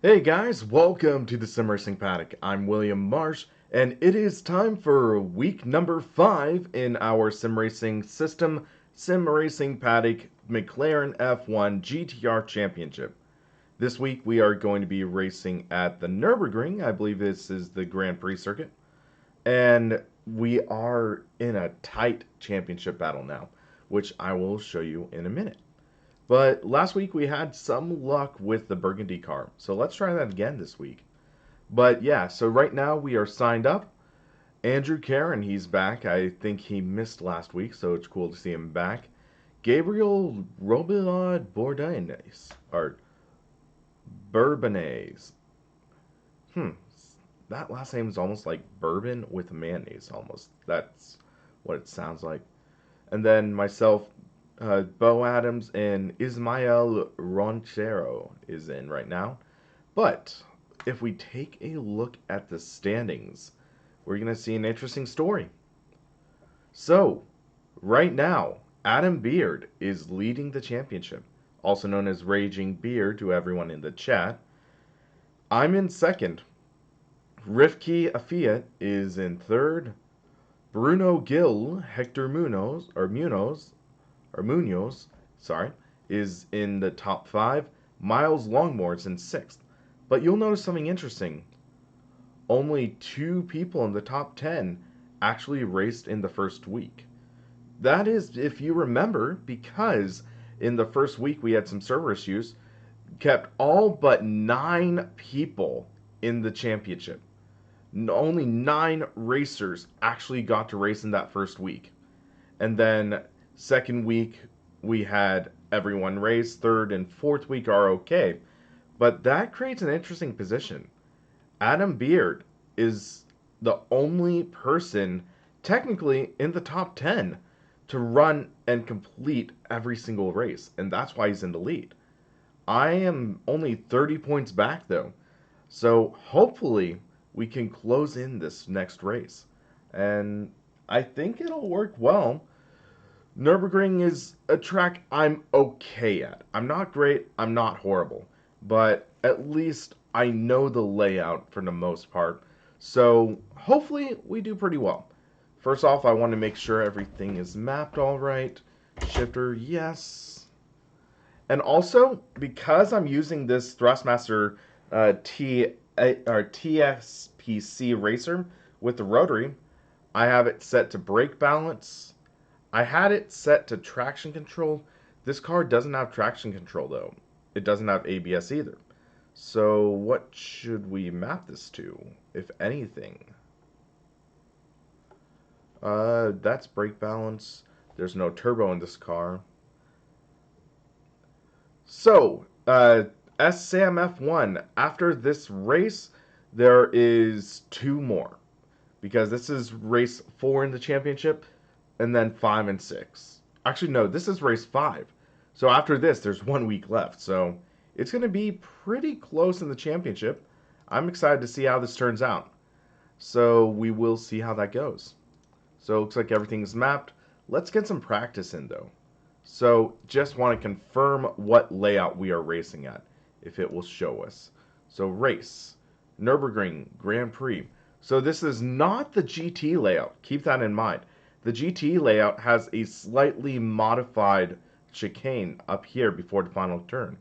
Hey guys, welcome to the SimRacingPaddock. I'm William Marsh, and it is time for week number 5 in our SimRacing system, SimRacingPaddock McLaren F1 GTR Championship. This week we are going to be racing at the Nurburgring. I believe this is the Grand Prix circuit. And we are in a tight championship battle now, which I will show you in a minute. But last week we had some luck with the Burgundy car, so let's try that again this week. But yeah, so right now we are signed up. Andrew Karen, he's back. I think he missed last week, so it's cool to see him back. Gabriel Robillard Bourdonnais, or Bourbonnais. That last name is almost like bourbon with mayonnaise, almost. That's what it sounds like. And then myself, Bo Adams and Ismael Ronchero is in right now. But if we take a look at the standings, we're going to see an interesting story. So, right now, Adam Beard is leading the championship, also known as Raging Beard to everyone in the chat. I'm in second. Rifki Afia is in third. Bruno Gil, Hector Munoz, is in the top 5. Miles Longmore is in 6th. But you'll notice something interesting. Only 2 people in the top 10 actually raced in the first week. That is, if you remember, because in the first week we had some server issues, kept all but 9 people in the championship. Only 9 racers actually got to race in that first week. And then second week we had everyone race. Third and fourth week are okay. But that creates an interesting position. Adam Beard is the only person technically in the top 10 to run and complete every single race. And that's why he's in the lead. I am only 30 points back though. So hopefully we can close in this next race. And I think it'll work well. Nurburgring is a track I'm okay at. I'm not great, I'm not horrible. But at least I know the layout for the most part. So hopefully we do pretty well. First off, I want to make sure everything is mapped all right. Shifter, yes. And also, because I'm using this Thrustmaster TSPC racer with the rotary, I have it set to brake balance. I had it set to traction control. This car doesn't have traction control though. It doesn't have ABS either. So what should we map this to, if anything? That's brake balance. There's no turbo in this car. So, SamF1, after this race, there is 2 more. Because this is race 4 in the championship, and then 5 and 6. Actually, no, this is race 5. So after this, there's 1 week left. So it's going to be pretty close in the championship. I'm excited to see how this turns out. So we will see how that goes. So it looks like everything's mapped. Let's get some practice in, though. So just want to confirm what layout we are racing at, if it will show us. So race, Nürburgring Grand Prix. So this is not the GT layout. Keep that in mind. The GT layout has a slightly modified chicane up here before the final turn.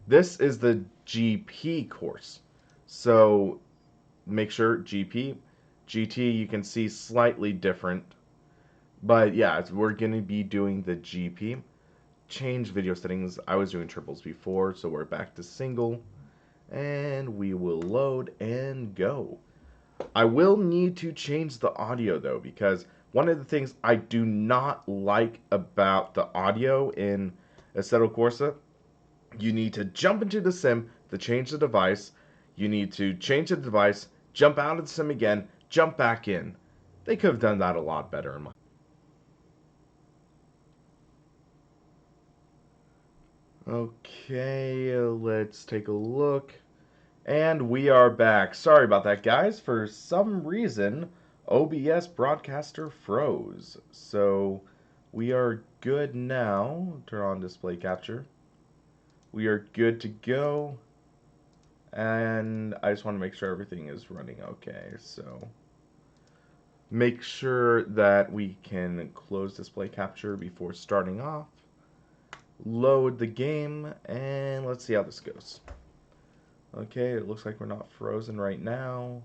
This is the GP course. So make sure GP, GT you can see slightly different. But yeah, we're going to be doing the GP. Change video settings. I was doing triples before, so we're back to single. And we will load and go. I will need to change the audio though, because one of the things I do not like about the audio in Assetto Corsa, you need to jump into the sim to change the device. You need to change the device, jump out of the sim again, jump back in. They could have done that a lot better in my Okay, let's take a look. And we are back. Sorry about that, guys. For some reason, OBS Broadcaster froze. So we are good now. Turn on display capture. We are good to go. And I just want to make sure everything is running okay. So make sure that we can close display capture before starting off. Load the game, and let's see how this goes. Okay, it looks like we're not frozen right now.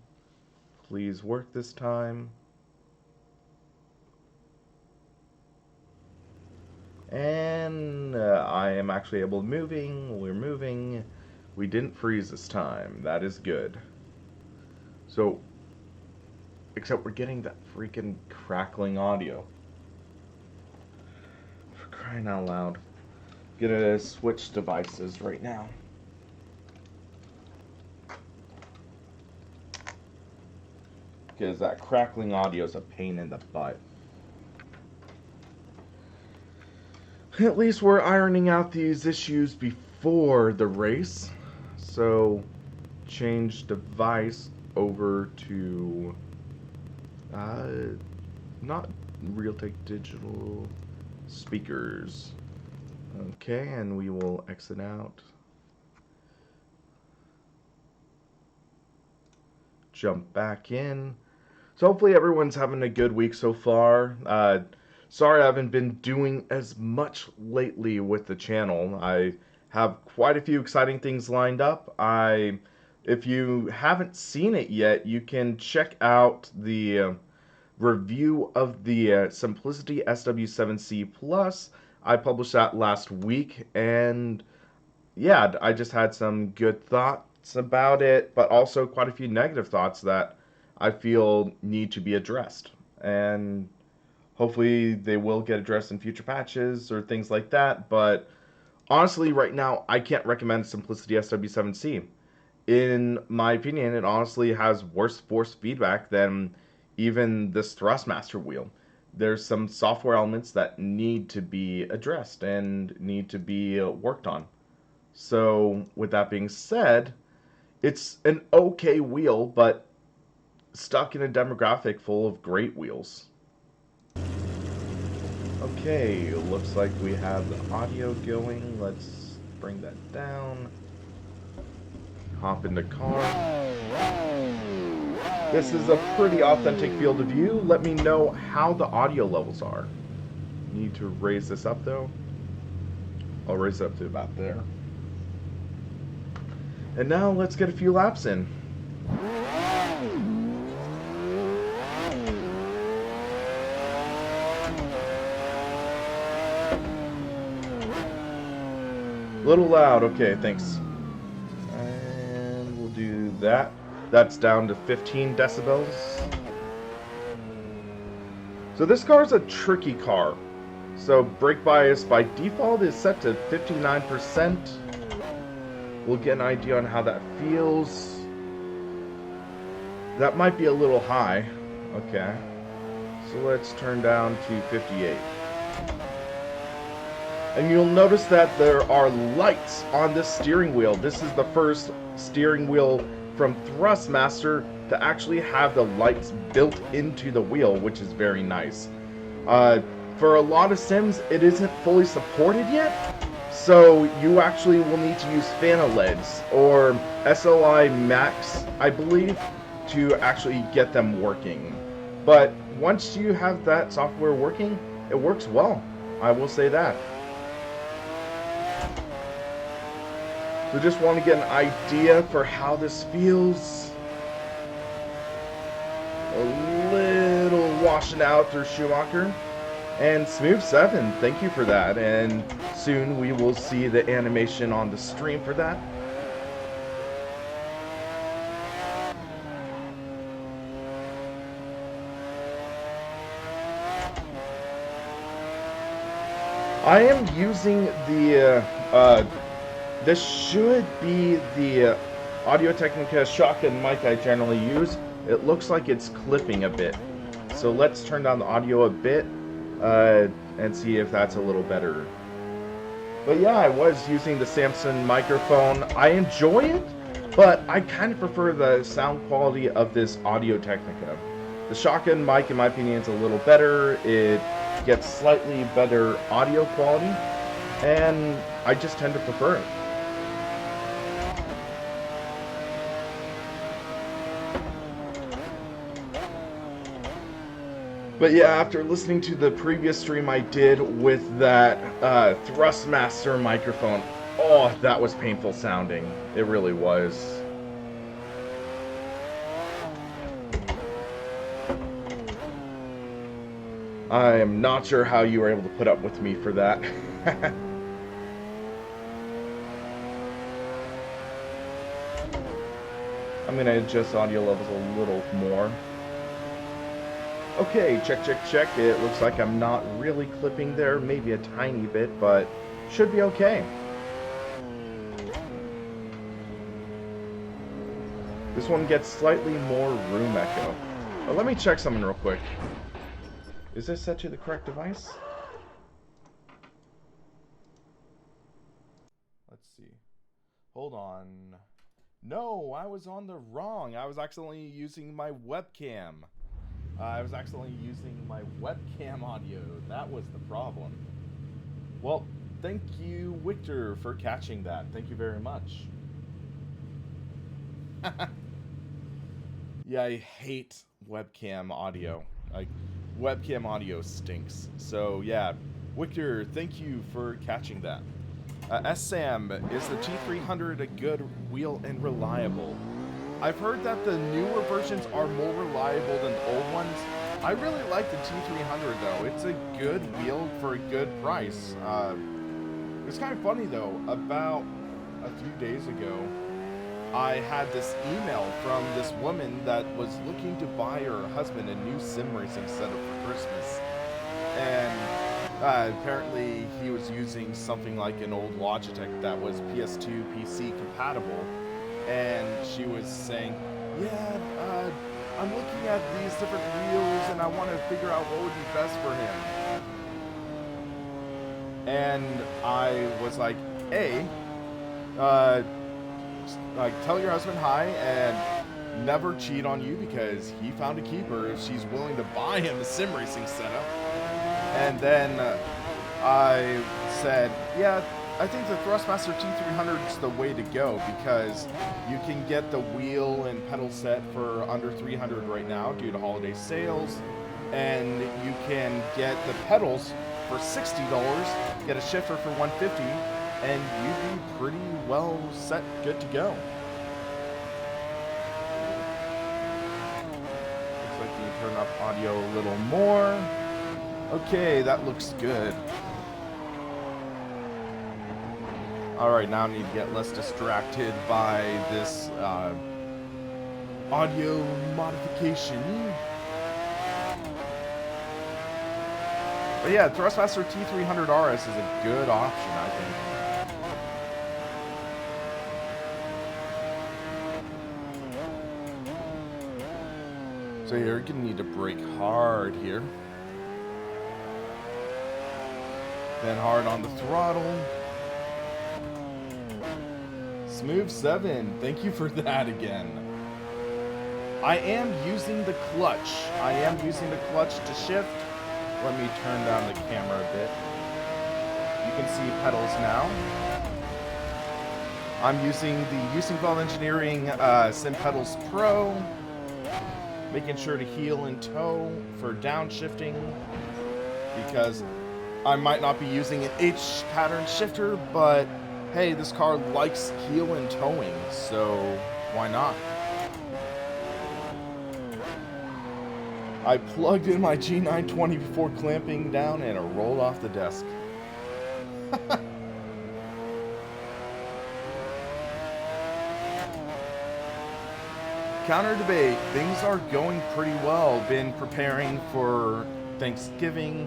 Please work this time. And I am actually able to moving. We're moving. We didn't freeze this time. That is good. So, except we're getting that freaking crackling audio. For crying out loud. Gonna switch devices right now. Because that crackling audio is a pain in the butt. At least we're ironing out these issues before the race. So, change device over to not Realtek digital speakers. Okay, and we will exit out. Jump back in. So hopefully everyone's having a good week so far. Sorry I haven't been doing as much lately with the channel. I have quite a few exciting things lined up. If you haven't seen it yet, you can check out the review of the Simplicity SW7C Plus. I published that last week, and yeah, I just had some good thoughts about it, but also quite a few negative thoughts that I feel need to be addressed. And hopefully they will get addressed in future patches or things like that. But honestly, right now, I can't recommend Simplicity SW7C. In my opinion, it honestly has worse force feedback than even this Thrustmaster wheel. There's some software elements that need to be addressed and need to be worked on. So, with that being said, it's an okay wheel, but stuck in a demographic full of great wheels. Okay, looks like we have the audio going. Let's bring that down. Hop in the car. This is a pretty authentic field of view. Let me know how the audio levels are. Need to raise this up though. I'll raise it up to about there. And now let's get a few laps in. Little loud, okay, thanks. And we'll do that. That's down to 15 decibels. So this car is a tricky car. So brake bias by default is set to 59%. We'll get an idea on how that feels. That might be a little high. Okay. So let's turn down to 58. And you'll notice that there are lights on this steering wheel. This is the first steering wheel from Thrustmaster to actually have the lights built into the wheel, which is very nice. For a lot of sims, it isn't fully supported yet, so you actually will need to use FanaLEDs or SLI Max, I believe, to actually get them working. But once you have that software working, it works well. I will say that. So just want to get an idea for how this feels. A little washing out through Schumacher. And Smooth 7, thank you for that. And soon we will see the animation on the stream for that. I am using the this should be the Audio-Technica shotgun mic I generally use. It looks like it's clipping a bit. So let's turn down the audio a bit and see if that's a little better. But yeah, I was using the Samsung microphone. I enjoy it, but I kind of prefer the sound quality of this Audio-Technica. The shotgun mic, in my opinion, is a little better. It gets slightly better audio quality, and I just tend to prefer it. But yeah, after listening to the previous stream I did with that Thrustmaster microphone, oh, that was painful sounding. It really was. I am not sure how you were able to put up with me for that. I'm going to adjust audio levels a little more. Okay, check, check, check. It looks like I'm not really clipping there, maybe a tiny bit, but should be okay. This one gets slightly more room echo. But let me check something real quick. Is this set to the correct device? Let's see. Hold on. No, I was on the wrong. I was accidentally using my webcam. I was accidentally using my webcam audio. That was the problem. Well, thank you, Victor, for catching that. Thank you very much. Yeah, I hate webcam audio. Like, webcam audio stinks. So, yeah, Victor, thank you for catching that. S-Sam, is the T300 a good wheel and reliable? I've heard that the newer versions are more reliable than the old ones. I really like the T300 though. It's a good wheel for a good price. It's kind of funny though. About a few days ago, I had this email from this woman that was looking to buy her husband a new sim racing setup for Christmas. And apparently he was using something like an old Logitech that was PS2 PC compatible. And she was saying, yeah, I'm looking at these different wheels and I want to figure out what would be best for him. And I was like, like, tell your husband hi and never cheat on you because he found a keeper if she's willing to buy him a sim racing setup. And then I said, yeah, I think the Thrustmaster T300 is the way to go because you can get the wheel and pedal set for under $300 right now due to holiday sales, and you can get the pedals for $60, get a shifter for $150, and you'd be pretty well set, good to go. Looks like you can turn up audio a little more. Okay, that looks good. Alright, now I need to get less distracted by this audio modification. But yeah, Thrustmaster T300 RS is a good option, I think. So you're gonna need to brake hard here. Then hard on the throttle. Smooth 7, thank you for that again. I am using the clutch. I am using the clutch to shift. Let me turn down the camera a bit. You can see pedals now. I'm using the Heusinkveld Engineering Sim Pedals Pro. Making sure to heel and toe for downshifting because I might not be using an H pattern shifter, but hey, this car likes heel and towing, so why not? I plugged in my G920 before clamping down and it rolled off the desk. Counter debate, things are going pretty well. Been preparing for Thanksgiving,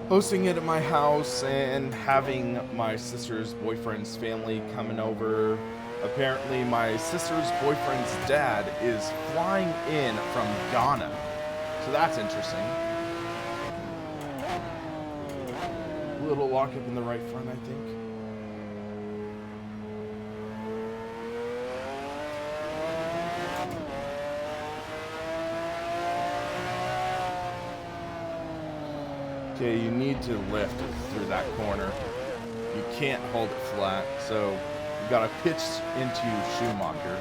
hosting it at my house, and having my sister's boyfriend's family coming over. Apparently my sister's boyfriend's dad is flying in from Ghana. So that's interesting. A little lock up in the right front, I think. Okay, you need to lift through that corner. You can't hold it flat, so you gotta pitch into Schumacher.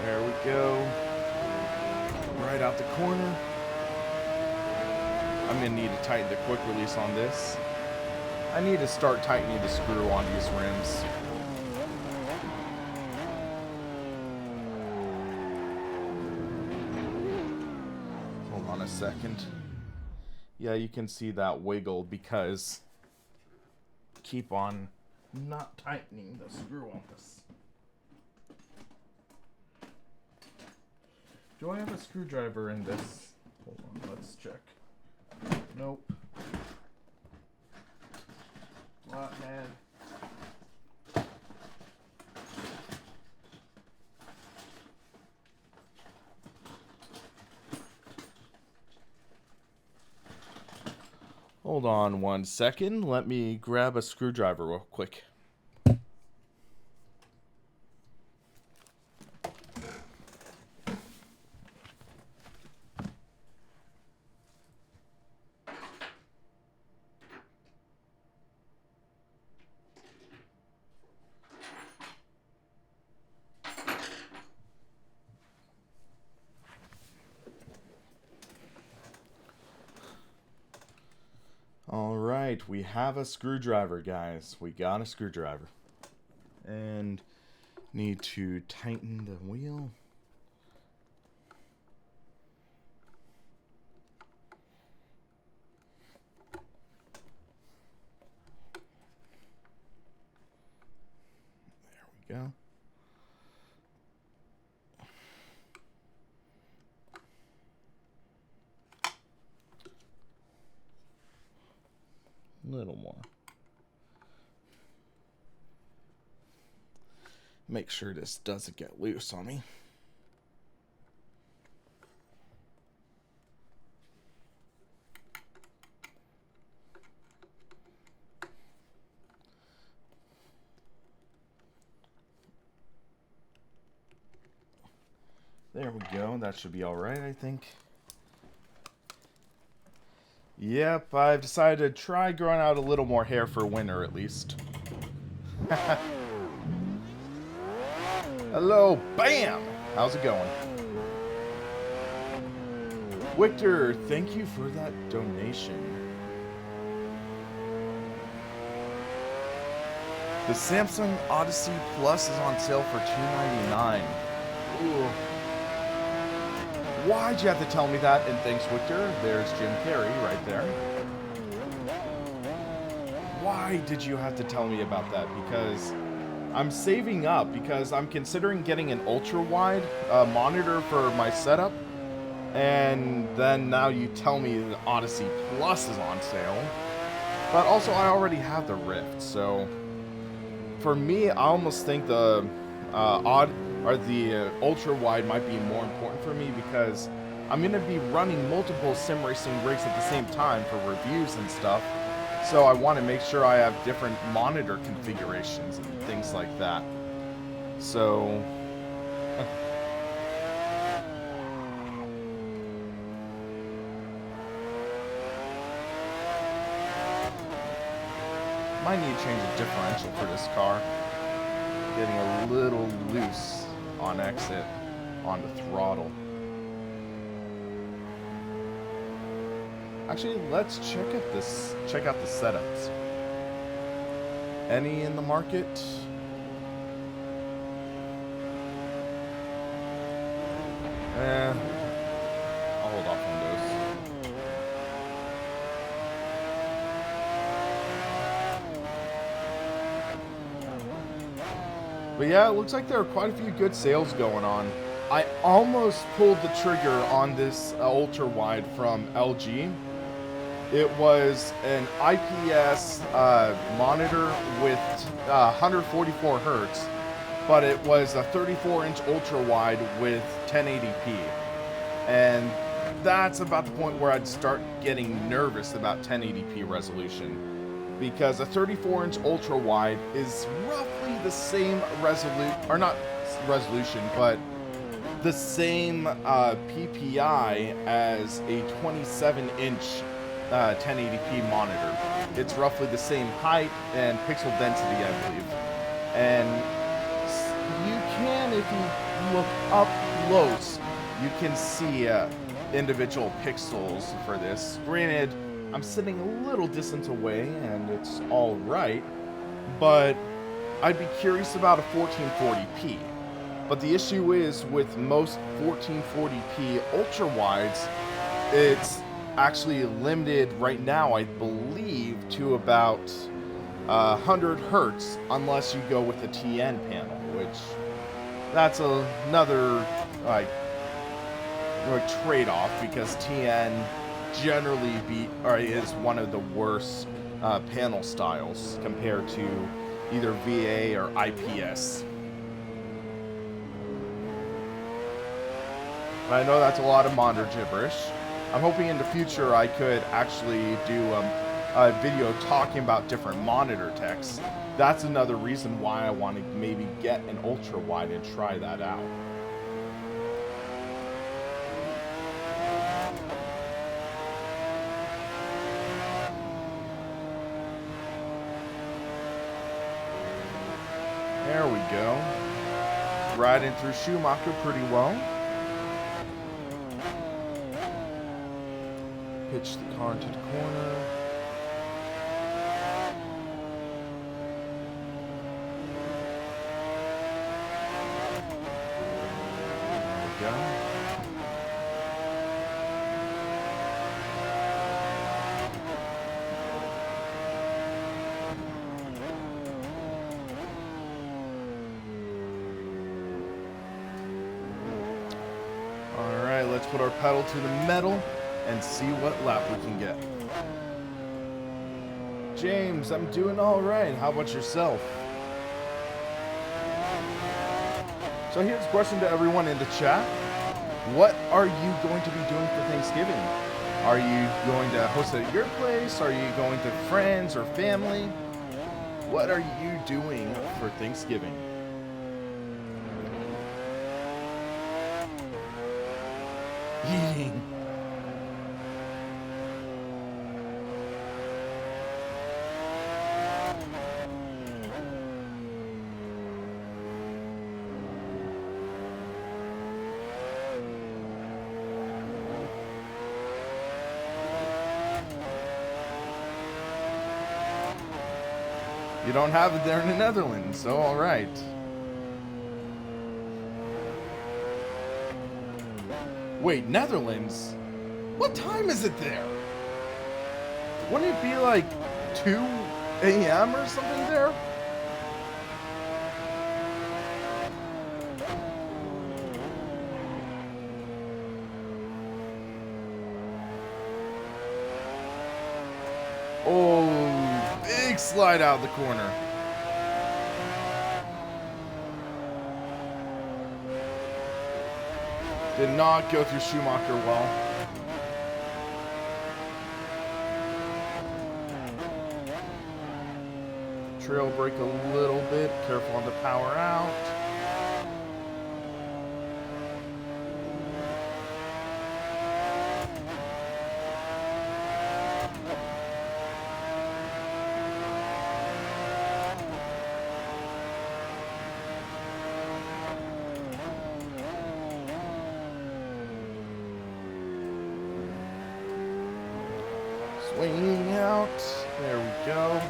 There we go. Right out the corner. I'm going to need to tighten the quick release on this. I need to start tightening the screw on these rims. Hold on a second. Yeah, you can see that wiggle because keep on not tightening the screw on this. Do I have a screwdriver in this? Hold on, let's check. Nope. Flathead. Hold on 1 second. Let me grab a screwdriver real quick. Alright, we have a screwdriver, guys. We got a screwdriver. And need to tighten the wheel. There we go. Little more. Make sure this doesn't get loose on me. There we go. That should be all right, I think. Yep, I've decided to try growing out a little more hair for winter, at least. Hello, bam! How's it going? Victor, thank you for that donation. The Samsung Odyssey Plus is on sale for $299. Ooh. Why'd you have to tell me that? And thanks, Victor. There's Jim Carrey right there. Why did you have to tell me about that? Because I'm saving up, because I'm considering getting an ultra-wide monitor for my setup. And then now you tell me the Odyssey Plus is on sale. But also, I already have the Rift, so for me, I almost think the ultra wide might be more important for me, because I'm going to be running multiple sim racing rigs at the same time for reviews and stuff. So I want to make sure I have different monitor configurations and things like that. So might need to change the differential for this car. Getting a little loose on exit on the throttle. Actually, let's check out the setups. Any in the market? I'll hold off on those. But yeah, it looks like there are quite a few good sales going on. I almost pulled the trigger on this ultra wide from LG. It was an IPS monitor with 144 hertz, but it was a 34-inch ultra wide with 1080p. And that's about the point where I'd start getting nervous about 1080p resolution, because a 34-inch ultra wide is roughly the same resolution, but the same PPI as a 27-inch 1080p monitor. It's roughly the same height and pixel density, I believe. And you can if you look up close, you can see individual pixels for this. Granted, I'm sitting a little distance away and it's all right, but I'd be curious about a 1440p. But the issue is with most 1440p ultra wides, it's actually limited right now, I believe, to about 100 hertz unless you go with the TN panel, which that's another trade-off, because TN generally is one of the worst panel styles compared to either VA or IPS. I know that's a lot of monitor gibberish. I'm hoping in the future I could actually do a video talking about different monitor techs. That's another reason why I want to maybe get an ultra wide and try that out. There we go. Riding through Schumacher pretty well. Pitch the car into the corner. There we go. Alright, let's put our pedal to the metal and see what lap we can get. James, I'm doing all right. How about yourself? So here's a question to everyone in the chat. What are you going to be doing for Thanksgiving? Are you going to host it at your place? Are you going to friends or family? What are you doing for Thanksgiving? Eating. You don't have it there in the Netherlands, so all right. Wait, Netherlands? What time is it there? Wouldn't it be like 2 a.m. or something there? Oh, big slide out the corner. Did not go through Schumacher well. Trail brake a little bit. Careful on the power out. Swinging out. There we go.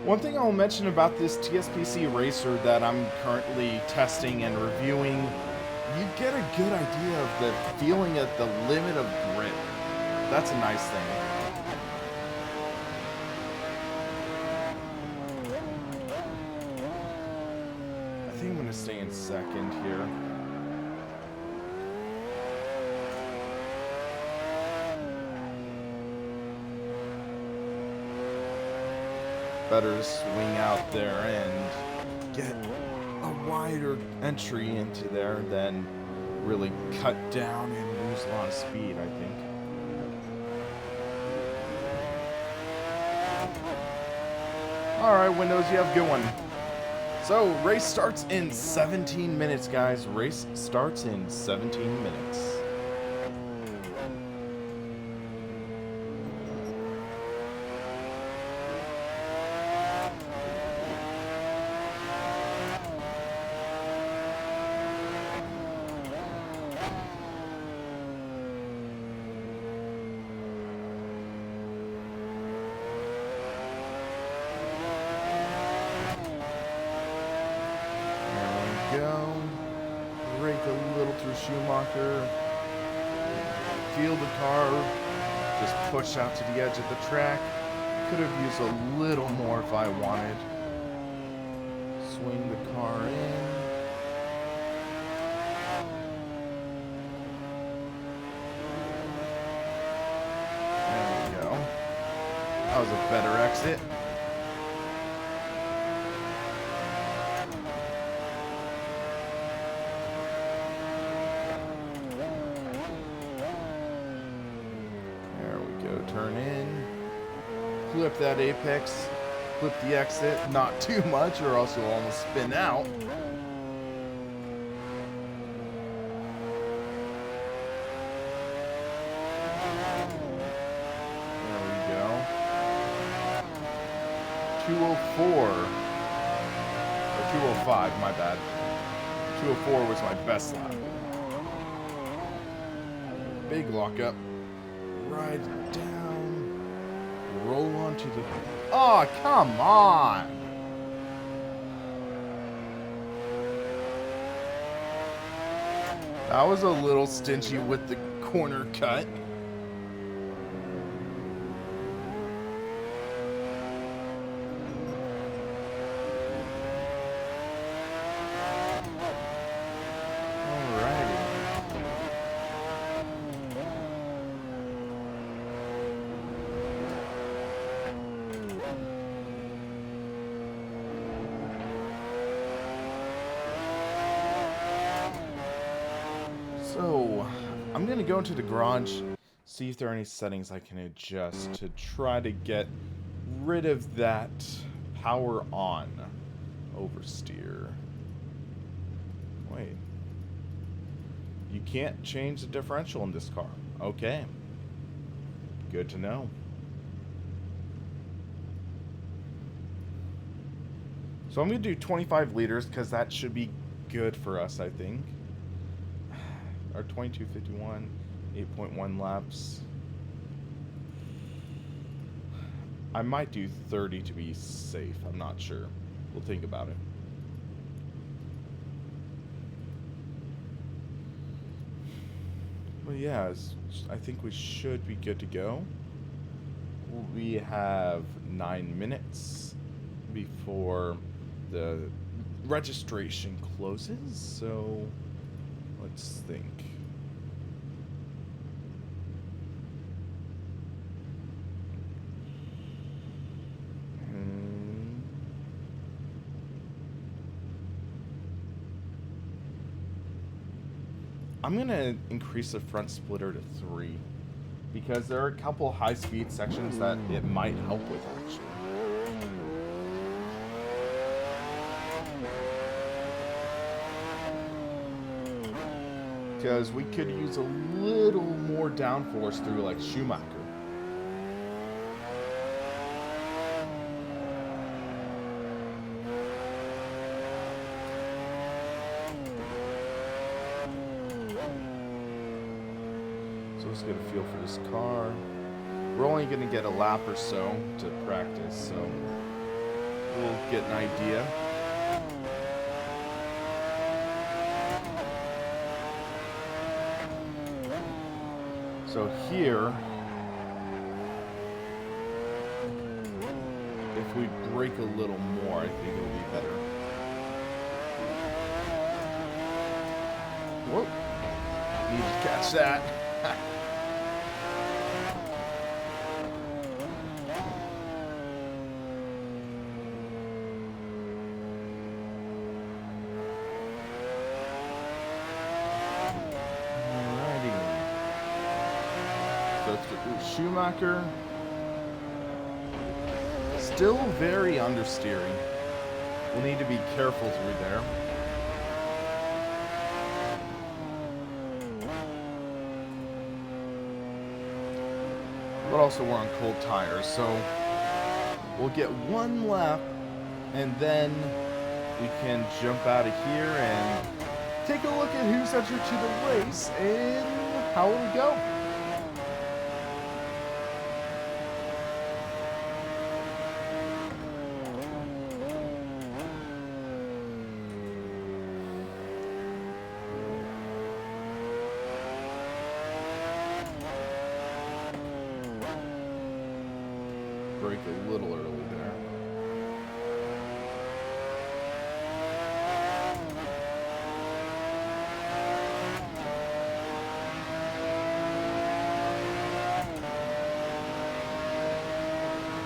One thing I'll mention about this TSPC Racer that I'm currently testing and reviewing, you get a good idea of the feeling at the limit of grip. That's a nice thing. I think I'm going to stay in second here. Better to swing out there and get a wider entry into there than really cut down and lose a lot of speed, I think. Alright, Windows, you have a good one. So, race starts in 17 minutes, guys. Race starts in 17 minutes. Schumacher. Feel the car just push out to the edge of the track. Could have used a little more if I wanted. Swing the car in. There we go. That was a better exit. Turn in, flip that apex, flip the exit, not too much or else you'll almost spin out. There we go. 204, or 205, my bad. 204 was my best lap. Big lockup. Ride down, roll onto the... Oh, come on! That was a little stingy with the corner cut. So, I'm going to go into the garage, see if there are any settings I can adjust to try to get rid of that power on oversteer. Wait. You can't change the differential in this car. Okay. Good to know. So I'm going to do 25 liters because that should be good for us, I think. Or 22:51, 8.1 laps. I might do 30 to be safe. I'm not sure. We'll think about it. But yeah, I think we should be good to go. We have 9 minutes before the registration closes, so let's think. I'm gonna increase the front splitter to 3 because there are a couple high-speed sections that it might help with actually. Because we could use a little more downforce through like Schumacher. So let's get a feel for this car. We're only going to get a lap or so to practice, so we'll get an idea. So here, if we brake a little more, I think it'll be better. Whoop. Need to catch that. Schumacher, still very understeering. We'll need to be careful through there. But also we're on cold tires, so we'll get one lap and then we can jump out of here and take a look at who's entered to the race and how will we go. a little early there.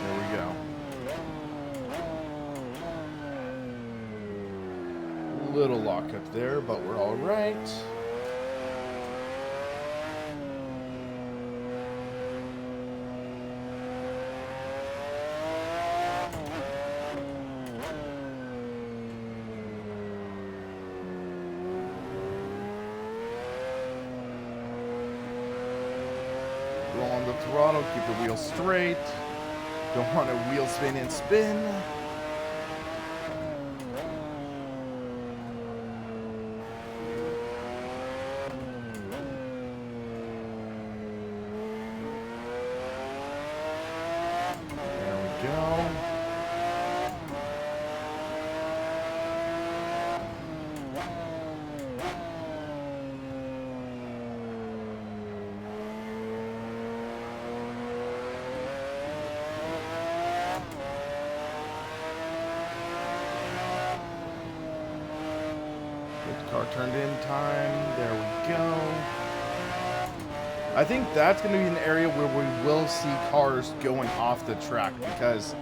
There we go. Little lock up there, but we're all right. Roll on the throttle, keep the wheel straight. Don't want to wheel spin and spin. There we go. Car turned in time. There we go. I think that's going to be an area where we will see cars going off the track because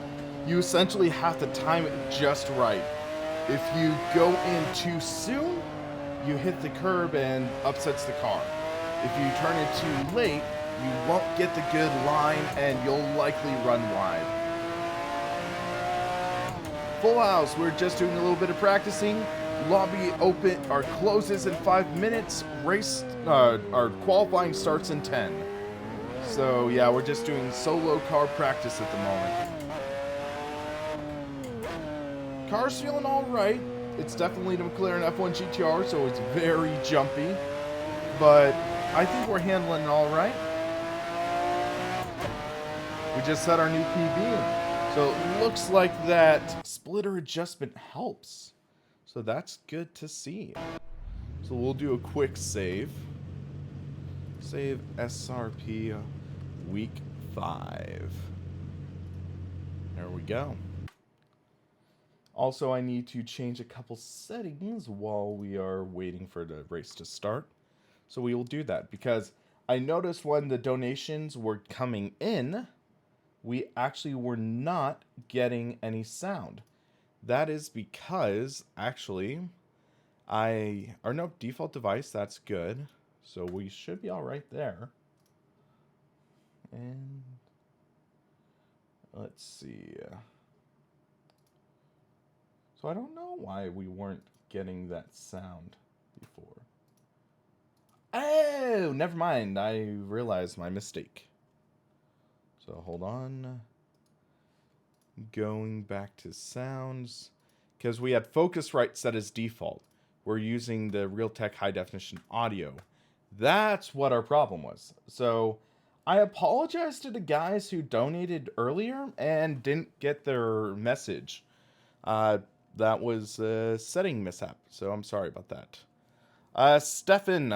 you essentially have to time it just right. If you go in too soon, you hit the curb and upsets the car. If you turn it too late, you won't get the good line and you'll likely run wide. Full house, we're just doing a little bit of practicing. Lobby open or closes in 5 minutes. Race our qualifying starts in 10. So yeah, we're just doing solo car practice at the moment. Car's feeling all right. It's definitely the McLaren F1 GTR, so it's very jumpy. But I think we're handling it all right. We just set our new PB. So it looks like that splitter adjustment helps. So that's good to see. So we'll do a quick save. Save SRP week 5. There we go. Also, I need to change a couple settings while we are waiting for the race to start. So we will do that because I noticed when the donations were coming in, we actually were not getting any sound. That is because, actually, default device, that's good. So we should be all right there. And let's see. So I don't know why we weren't getting that sound before. Oh, never mind. I realized my mistake. So hold on. Going back to sounds, because we had Focusrite set as default. We're using the Realtek high definition audio. That's what our problem was. So I apologize to the guys who donated earlier and didn't get their message. That was a setting mishap, so I'm sorry about that. Stefan,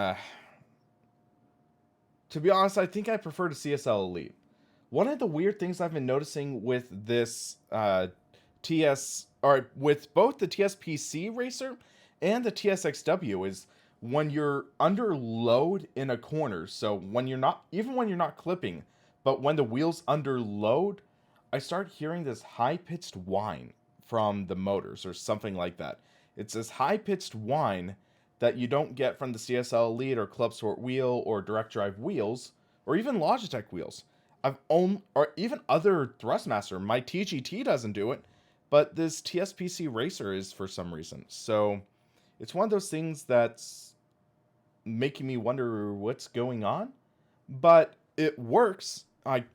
to be honest, I think I prefer the CSL Elite. One of the weird things I've been noticing with this with both the TSPC racer and the TSXW is when you're under load in a corner. So when you're not, even when you're not clipping, but when the wheel's under load, I start hearing this high-pitched whine from the motors or something like that. It's this high-pitched whine that you don't get from the CSL Elite or Club Sport wheel or direct drive wheels or even Logitech wheels. Or even other Thrustmaster. My TGT doesn't do it, but this TSPC racer is for some reason. So it's one of those things that's making me wonder what's going on, but it works.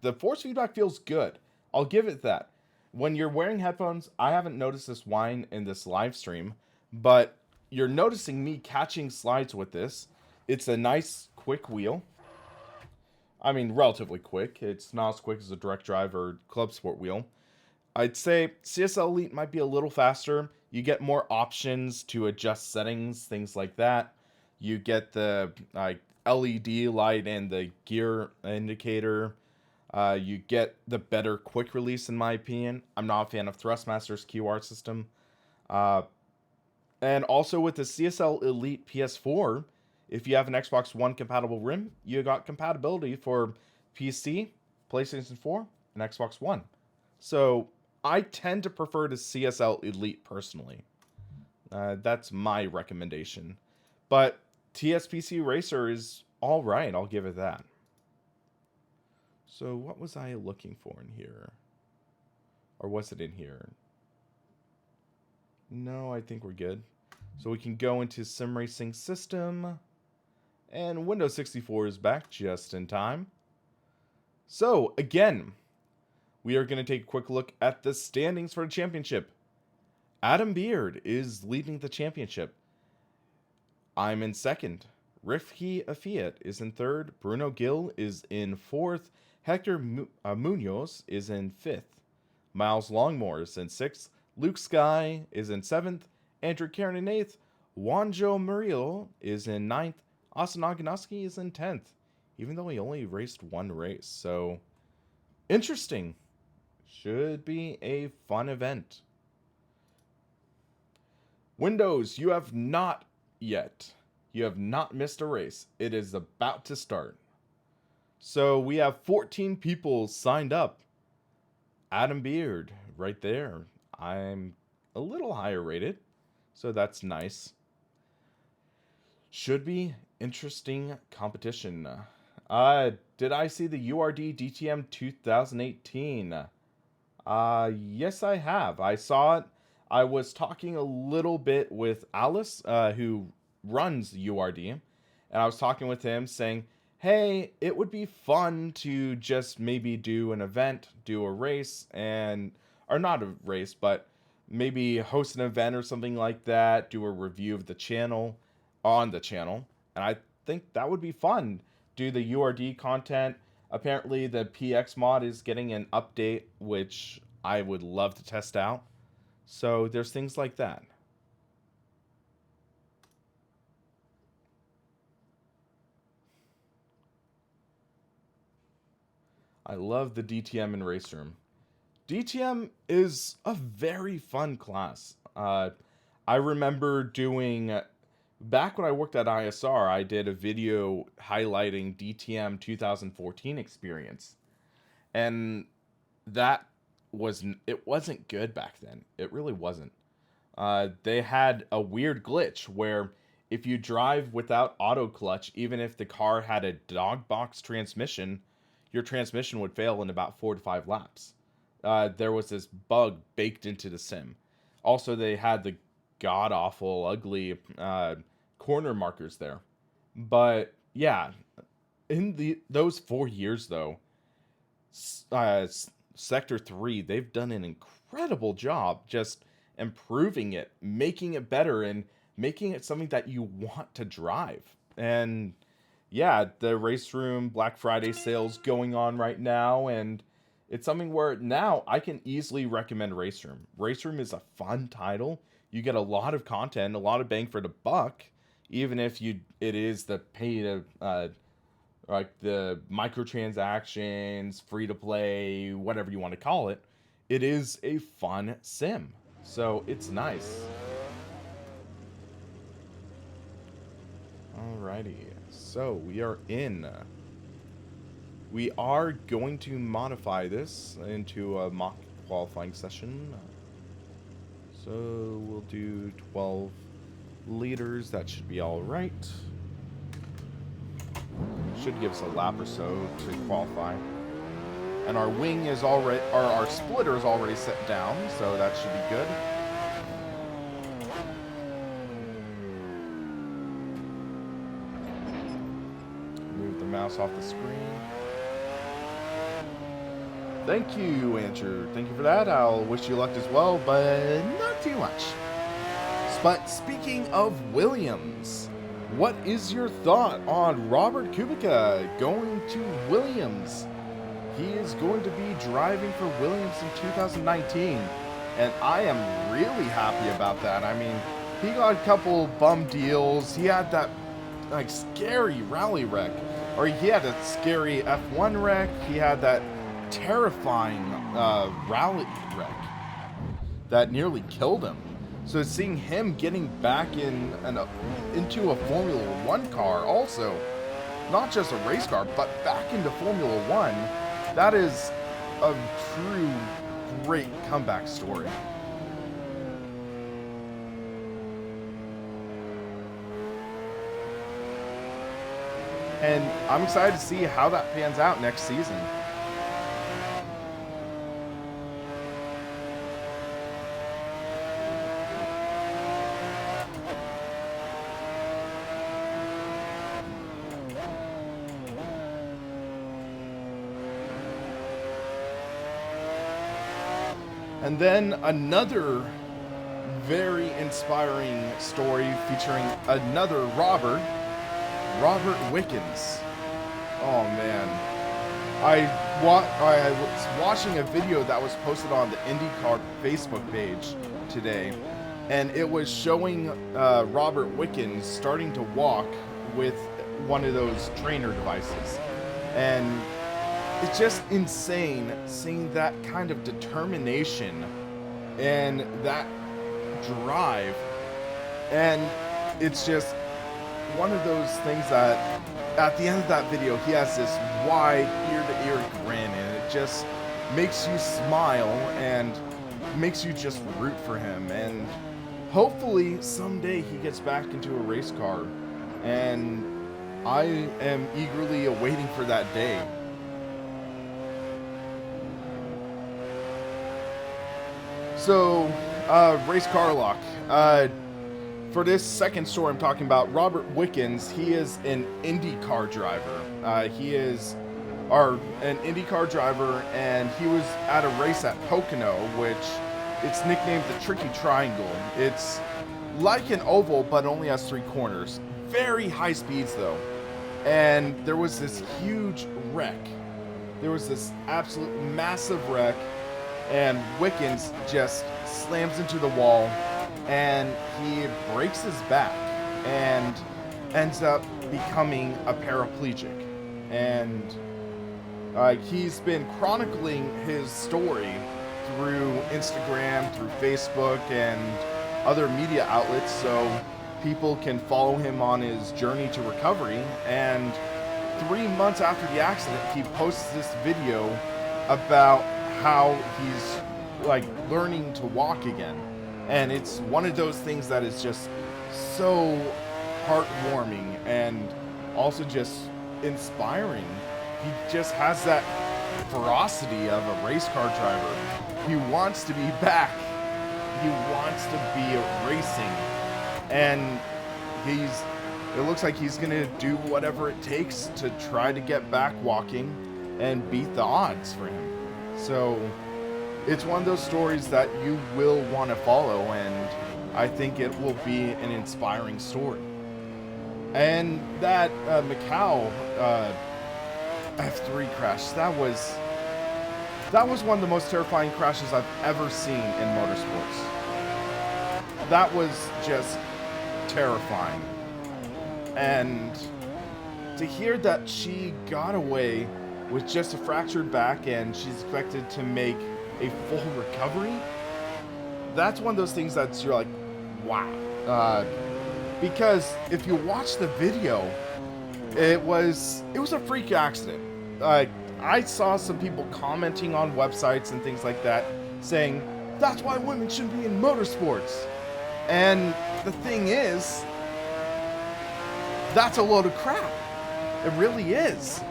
The force feedback feels good. I'll give it that. When you're wearing headphones, I haven't noticed this whine in this live stream, but you're noticing me catching slides with this. It's a nice, quick wheel. I mean, relatively quick. It's not as quick as a direct drive or Club Sport wheel. I'd say CSL Elite might be a little faster. You get more options to adjust settings, things like that. You get the LED light and the gear indicator. You get the better quick release, in my opinion. I'm not a fan of Thrustmaster's QR system. And also with the CSL Elite PS4, if you have an Xbox One compatible rim, you got compatibility for PC, PlayStation 4, and Xbox One. So I tend to prefer the CSL Elite personally. That's my recommendation. But TSPC Racer is alright, I'll give it that. So what was I looking for in here? Or was it in here? No, I think we're good. So we can go into Sim Racing System. And Windows 64 is back just in time. So, again, we are going to take a quick look at the standings for the championship. Adam Beard is leading the championship. I'm in second. Rifki Afiat is in third. Bruno Gill is in fourth. Hector Munoz is in fifth. Miles Longmore is in sixth. Luke Sky is in seventh. Andrew Karen in eighth. Wanjo Murillo is in ninth. Austin Oganoski is in 10th, even though he only raced one race. So, interesting. Should be a fun event. Windows, you have not yet. You have not missed a race. It is about to start. So, we have 14 people signed up. Adam Beard, right there. I'm a little higher rated, so that's nice. Should be interesting competition. Did I see the URD DTM 2018? Yes, I have. I saw it. I was talking a little bit with Alice, who runs URD, and I was talking with him saying, hey, it would be fun to just maybe do an event, do a race, or not a race, but maybe host an event or something like that, do a review of the channel, on the channel, and I think that would be fun. Do the URD content. Apparently the PX mod is getting an update, which I would love to test out. So there's things like that. I love the DTM and Race Room. DTM is a very fun class. I remember doing... Back when I worked at ISR, I did a video highlighting DTM 2014 experience. And it wasn't good back then. It really wasn't. They had a weird glitch where if you drive without auto clutch, even if the car had a dog box transmission, your transmission would fail in about 4 to 5 laps. There was this bug baked into the sim. Also, they had the god-awful, ugly corner markers there. But yeah, in those 4 years though, Sector 3, they've done an incredible job just improving it, making it better, and making it something that you want to drive. And yeah, the Race Room Black Friday sales going on right now, and it's something where now I can easily recommend Race Room. Race Room is a fun title. You get a lot of content, a lot of bang for the buck, even if it is the pay to like the microtransactions, free to play, whatever you want to call it. It is a fun sim, so it's nice. Alrighty, so we are in. We are going to modify this into a mock qualifying session. So we'll do 12 liters. That should be all right. Should give us a lap or so to qualify. And our wing is already, or our splitter is already set down, so that should be good. Move the mouse off the screen. Thank you, Andrew. Thank you for that. I'll wish you luck as well, but not too much. But speaking of Williams, what is your thought on Robert Kubica going to Williams? He is going to be driving for Williams in 2019, and I am really happy about that. I mean, he got a couple bum deals. He had that like scary rally wreck, or he had a scary F1 wreck. He had that terrifying rally wreck that nearly killed him. So seeing him getting back into a Formula One car also, not just a race car, but back into Formula One, that is a true great comeback story. And I'm excited to see how that pans out next season. And then another very inspiring story featuring another Robert Wickens. Oh man. I was watching a video that was posted on the IndyCar Facebook page today, and it was showing Robert Wickens starting to walk with one of those trainer devices. And it's just insane seeing that kind of determination and that drive. And it's just one of those things that at the end of that video, he has this wide ear-to-ear grin, and it just makes you smile and makes you just root for him. And hopefully someday he gets back into a race car, and I am eagerly awaiting for that day. So, race car lock. For this second story I'm talking about, Robert Wickens, he is an IndyCar driver. He is an IndyCar driver, and he was at a race at Pocono, which it's nicknamed the Tricky Triangle. It's like an oval, but only has 3 corners. Very high speeds, though. And there was this huge wreck. There was this absolute massive wreck, and Wickens just slams into the wall, and he breaks his back and ends up becoming a paraplegic. And he's been chronicling his story through Instagram, through Facebook, and other media outlets, so people can follow him on his journey to recovery. And 3 months after the accident, he posts this video about how he's like learning to walk again. And it's one of those things that is just so heartwarming and also just inspiring. He just has that ferocity of a race car driver. He wants to be back. He wants to be racing. And it looks like he's gonna do whatever it takes to try to get back walking and beat the odds for him. So it's one of those stories that you will want to follow, and I think it will be an inspiring story. And that Macau F3 crash, that was one of the most terrifying crashes I've ever seen in motorsports. That was just terrifying. And to hear that she got away with just a fractured back and she's expected to make a full recovery, that's one of those things that's you're like, wow. Because if you watch the video, it was a freak accident. I saw some people commenting on websites and things like that saying that's why women shouldn't be in motorsports. And the thing is, that's a load of crap. It really is.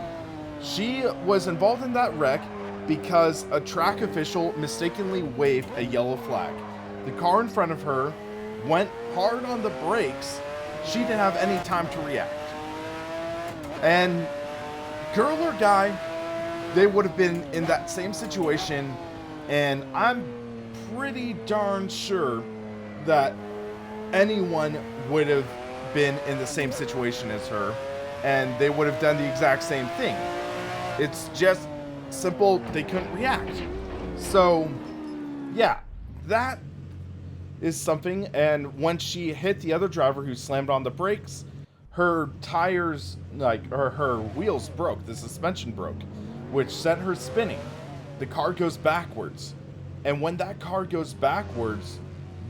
She was involved in that wreck because a track official mistakenly waved a yellow flag. The car in front of her went hard on the brakes. She didn't have any time to react. And girl or guy, they would have been in that same situation, and I'm pretty darn sure that anyone would have been in the same situation as her, and they would have done the exact same thing. It's just simple, they couldn't react. So yeah, that is something. And when she hit the other driver who slammed on the brakes, her tires, her wheels broke, the suspension broke, which sent her spinning. the car goes backwards. And when that car goes backwards,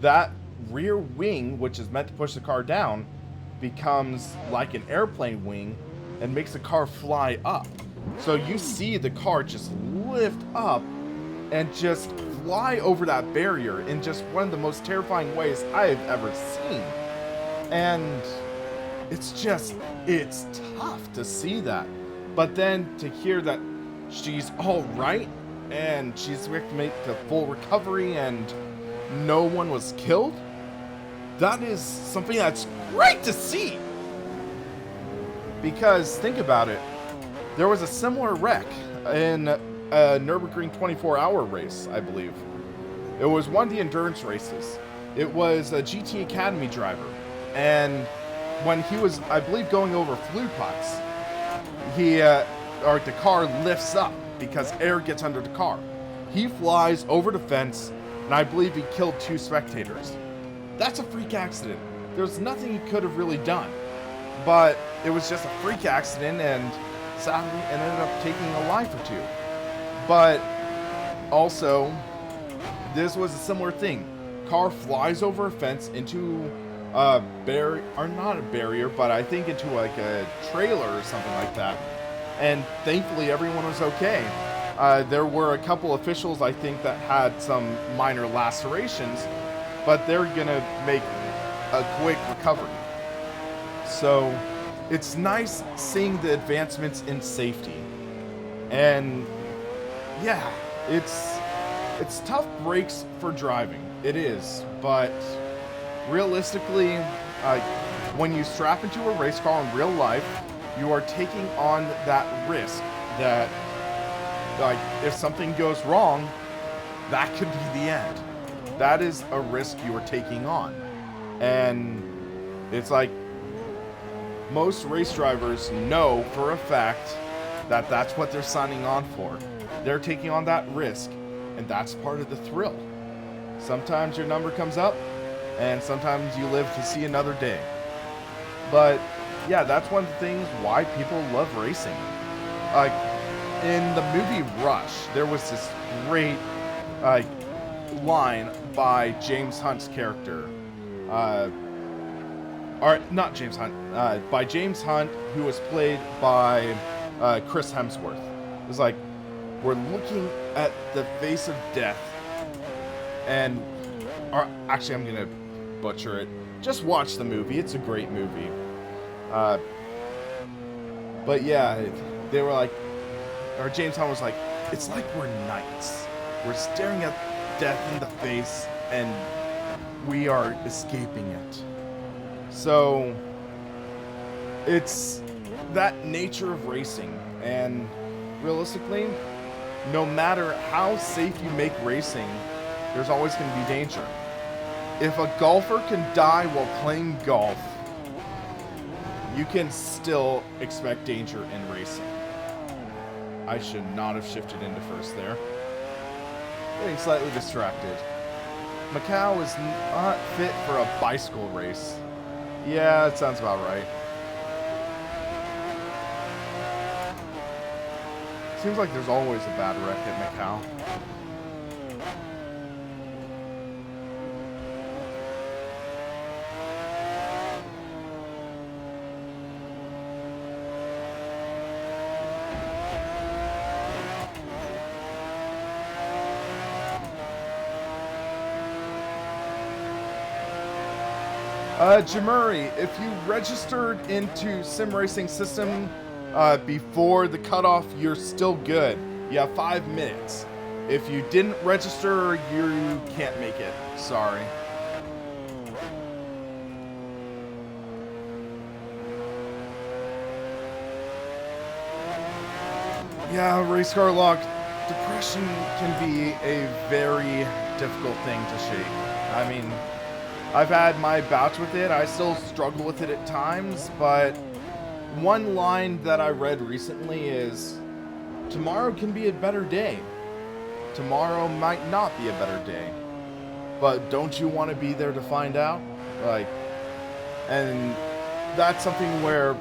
that rear wing, which is meant to push the car down, becomes like an airplane wing and makes the car fly up. So you see the car just lift up and just fly over that barrier in just one of the most terrifying ways I've ever seen. And it's tough to see that. But then to hear that she's all right and she's going to make the full recovery and no one was killed, that is something that's great to see. Because think about it, there was a similar wreck in a Nurburgring 24-hour race, I believe. It was one of the endurance races. It was a GT Academy driver, and when he was, I believe, going over flue putts, the car lifts up because air gets under the car. He flies over the fence, and I believe he killed 2 spectators. That's a freak accident. There's nothing he could have really done, but it was just a freak accident, and sadly it ended up taking a life or 2. But also, this was a similar thing. Car flies over a fence into a barrier, or not a barrier, but I think into like a trailer or something like that. And thankfully everyone was okay. There were a couple officials, I think, that had some minor lacerations, but they're gonna make a quick recovery. So it's nice seeing the advancements in safety. And yeah, it's tough breaks for driving. It is, but realistically, when you strap into a race car in real life, you are taking on that risk that, like, if something goes wrong, that could be the end. That is a risk you are taking on. And it's like, most race drivers know for a fact that that's what they're signing on for. They're taking on that risk, and that's part of the thrill. Sometimes your number comes up, and sometimes you live to see another day. But yeah, that's one of the things why people love racing. Like, in the movie Rush, there was this great line by James Hunt's character. Or not James Hunt, by James Hunt, who was played by Chris Hemsworth. It was like, we're looking at the face of death, and, or actually I'm gonna butcher it. Just watch the movie, it's a great movie. But yeah, they were like, or James Hunt was like, it's like we're knights. We're staring at death in the face, and we are escaping it. So, it's that nature of racing, and realistically, no matter how safe you make racing, there's always going to be danger. If a golfer can die while playing golf, you can still expect danger in racing. I should not have shifted into first there. Getting slightly distracted. Macau is not fit for a bicycle race. Yeah, that sounds about right. Seems like there's always a bad wreck at Macau. Jamuri, if you registered into Sim Racing System before the cutoff, you're still good. You have 5 minutes. If you didn't register, you can't make it. Sorry. Yeah, race car lock. Depression can be a very difficult thing to shake. I mean, I've had my bouts with it. I still struggle with it at times, but one line that I read recently is, tomorrow can be a better day. Tomorrow might not be a better day. But don't you want to be there to find out? Like, and that's something where,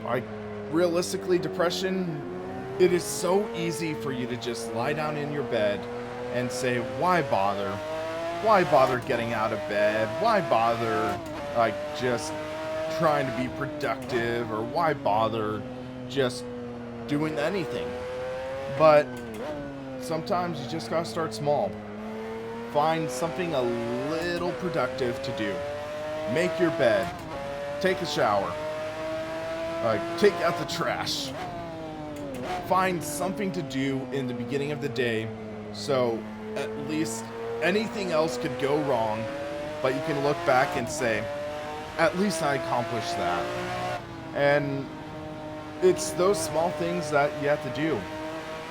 like, realistically, depression it is so easy for you to just lie down in your bed and say, why bother? Why bother getting out of bed? Why bother, like, just trying to be productive? Or why bother just doing anything? But sometimes you just gotta start small. Find something a little productive to do. Make your bed. Take a shower. Take out the trash. Find something to do in the beginning of the day, so at least anything else could go wrong, but you can look back and say, at least I accomplished that. And it's those small things that you have to do.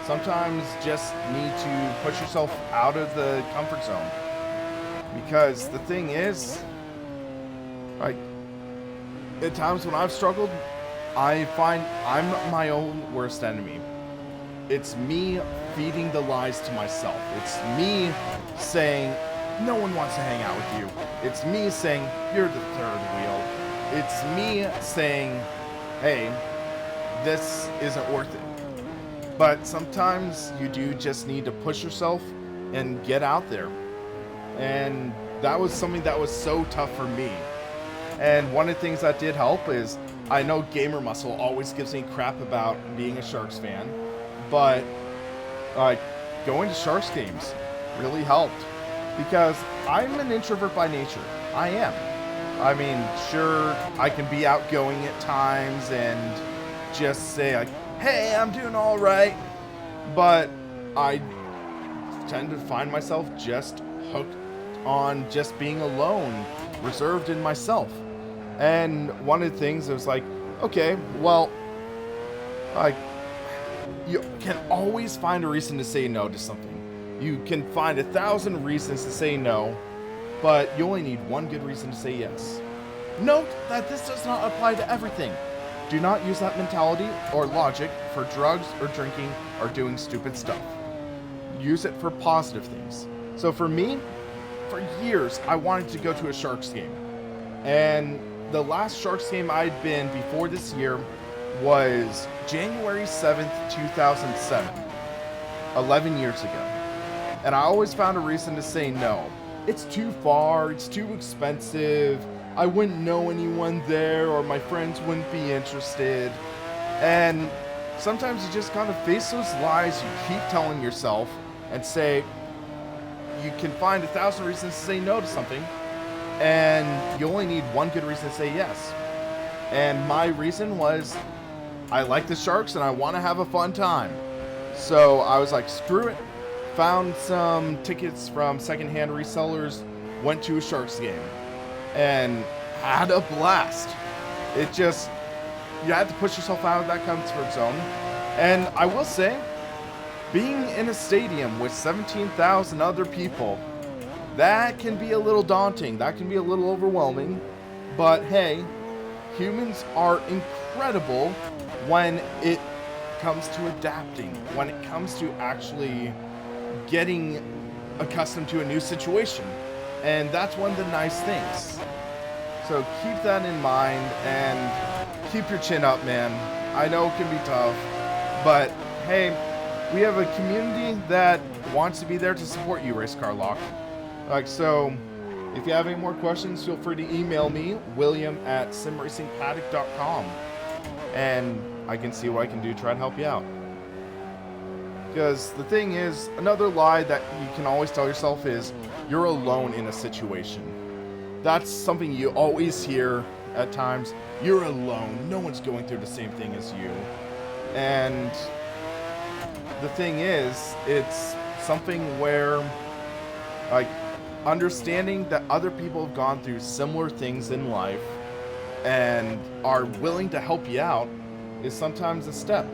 Sometimes just need to push yourself out of the comfort zone. Because the thing is, like, at times when I've struggled, I find I'm my own worst enemy. It's me feeding the lies to myself. It's me saying, no one wants to hang out with you. It's me saying, you're the third wheel. It's me saying, hey, this isn't worth it. But sometimes you do just need to push yourself and get out there. And that was something that was so tough for me. And one of the things that did help is, I know Gamer Muscle always gives me crap about being a Sharks fan, but going to Sharks games really helped. Because I'm an introvert by nature. I am. I mean, sure, I can be outgoing at times and just say, like, hey, I'm doing all right. But I tend to find myself just hooked on just being alone, reserved in myself. And one of the things was like, okay, well, you can always find a reason to say no to something. You can find 1,000 reasons to say no, but you only need one good reason to say yes. Note that this does not apply to everything. Do not use that mentality or logic for drugs or drinking or doing stupid stuff. Use it for positive things. So for me, for years, I wanted to go to a Sharks game. And the last Sharks game I'd been before this year was January 7th, 2007, 11 years ago. And I always found a reason to say no. It's too far, it's too expensive, I wouldn't know anyone there, or my friends wouldn't be interested. And sometimes you just kind of face those lies you keep telling yourself and say, you can find 1,000 reasons to say no to something, and you only need one good reason to say yes. And my reason was, I like the Sharks and I want to have a fun time. So I was like, screw it. Found some tickets from secondhand resellers, went to a Sharks game, and had a blast. It just, you had to push yourself out of that comfort zone. And I will say, being in a stadium with 17,000 other people, that can be a little daunting. That can be a little overwhelming. But hey, humans are incredible when it comes to adapting, when it comes to actually getting accustomed to a new situation. And that's one of the nice things. So keep that in mind and keep your chin up, man. I know it can be tough, but hey, we have a community that wants to be there to support you, Race Car Lock. So if you have any more questions, feel free to email me, william@simracingpaddock.com, and I can see what I can do to try and help you out. Because the thing is, another lie that you can always tell yourself is, you're alone in a situation. That's something you always hear at times. You're alone. No one's going through the same thing as you. And the thing is, it's something where, understanding that other people have gone through similar things in life and are willing to help you out is sometimes a step.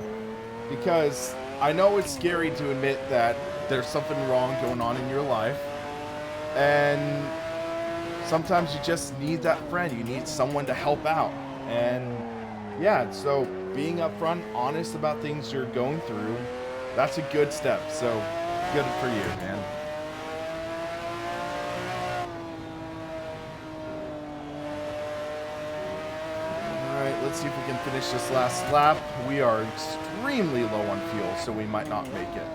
Because I know it's scary to admit that there's something wrong going on in your life, and sometimes you just need that friend. You need someone to help out. And yeah, so being upfront, honest about things you're going through, that's a good step. So good for you, man. Alright, let's let's see if we can finish this last lap. We are extremely low on fuel, so we might not make it.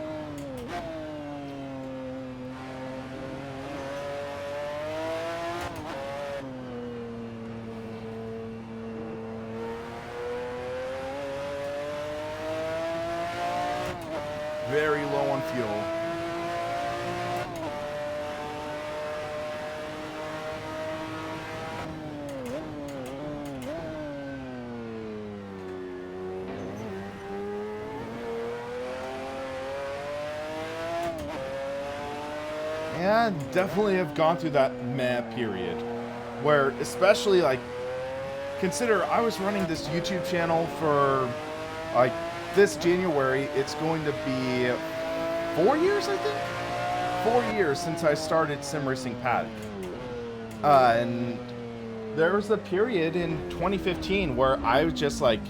Very low on fuel. Yeah, definitely have gone through that meh period where, especially like, consider I was running this YouTube channel for like this January. It's going to be 4 years, I think. 4 years since I started SimRacingPaddock. And there was a period in 2015 where I was just like,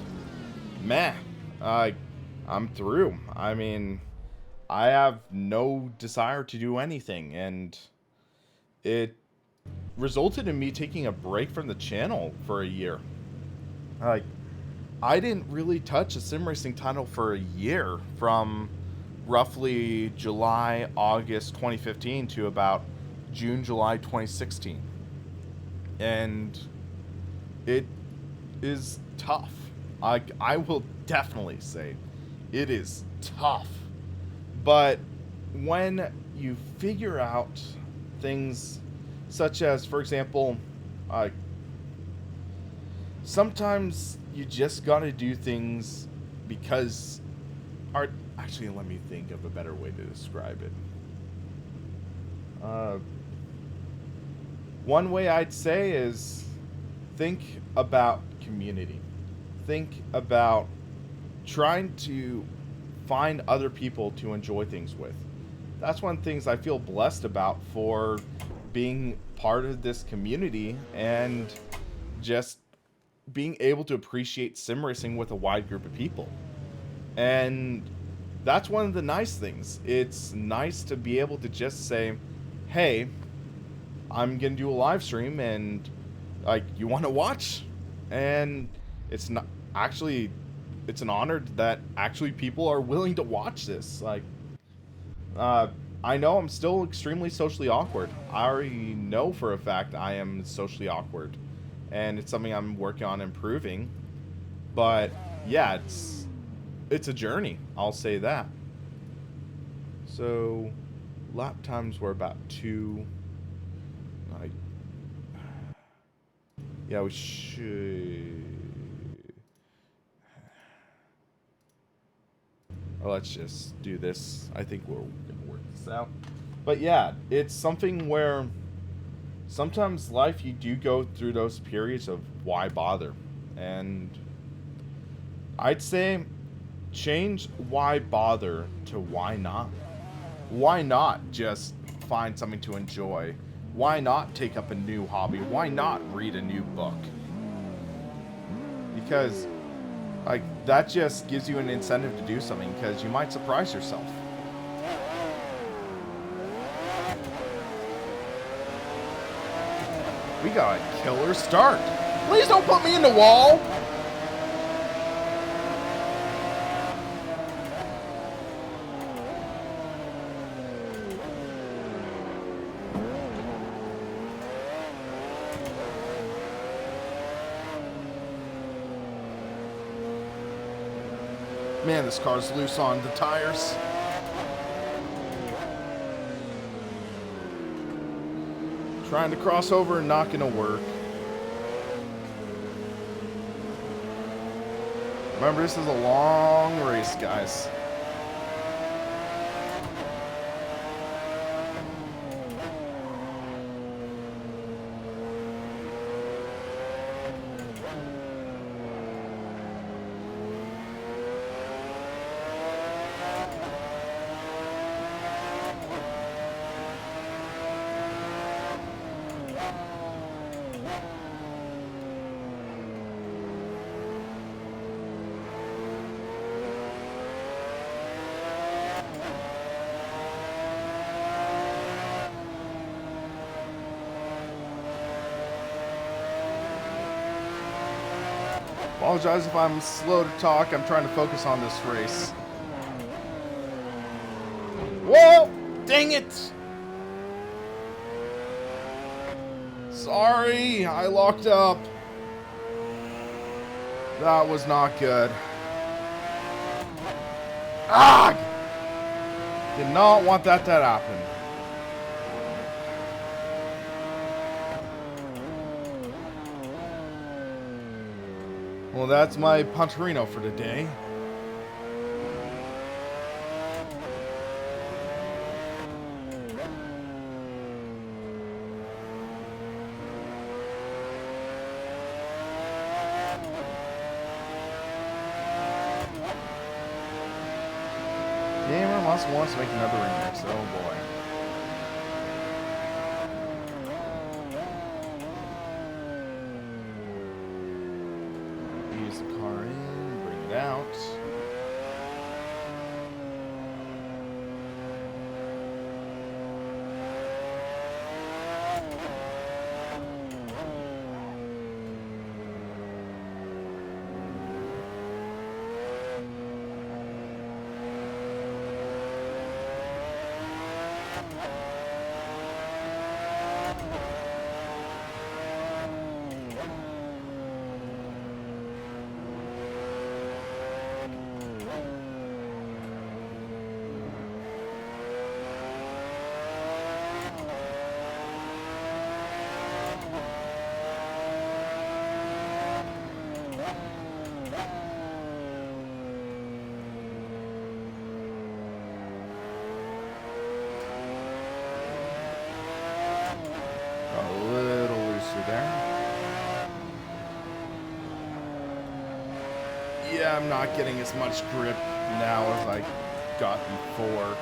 meh, I'm through. I mean, I have no desire to do anything, and it resulted in me taking a break from the channel for a year. Like, I didn't really touch a sim racing title for a year, from roughly July, August 2015 to about June, July 2016. And it is tough. I will definitely say it is tough. But when you figure out things such as, for example, sometimes you just gotta do things because actually, let me think of a better way to describe it. One way I'd say is think about community. Think about trying to find other people to enjoy things with. That's one of the things I feel blessed about for being part of this community, and just being able to appreciate sim racing with a wide group of people. And that's one of the nice things. It's nice to be able to just say, hey, I'm gonna do a live stream, and like, you want to watch? And it's not actually, it's an honor that actually people are willing to watch this. Like, I know I'm still extremely socially awkward. I already know for a fact I am socially awkward, and it's something I'm working on improving. But yeah, it's a journey, I'll say that. So lap times were about 2. Yeah, we should. Oh, let's just do this. I think we're gonna work this out. But yeah, it's something where sometimes life, you do go through those periods of why bother. And I'd say change why bother to why not. Why not just find something to enjoy? Why not take up a new hobby? Why not read a new book? Because like, that just gives you an incentive to do something, because you might surprise yourself. We got a killer start. Please don't put me in the wall. Man, this car's loose on the tires. Trying to cross over and not gonna work. Remember, this is a long race, guys. Apologize if I'm slow to talk. I'm trying to focus on this race. Whoa! Dang it! Sorry, I locked up. That was not good. Ah! Did not want that to happen. Well, that's my Punterino for today. Gamer must wants to make another remix. Oh boy. Use the car in, bring it out. Yeah, I'm not getting as much grip now as I got before.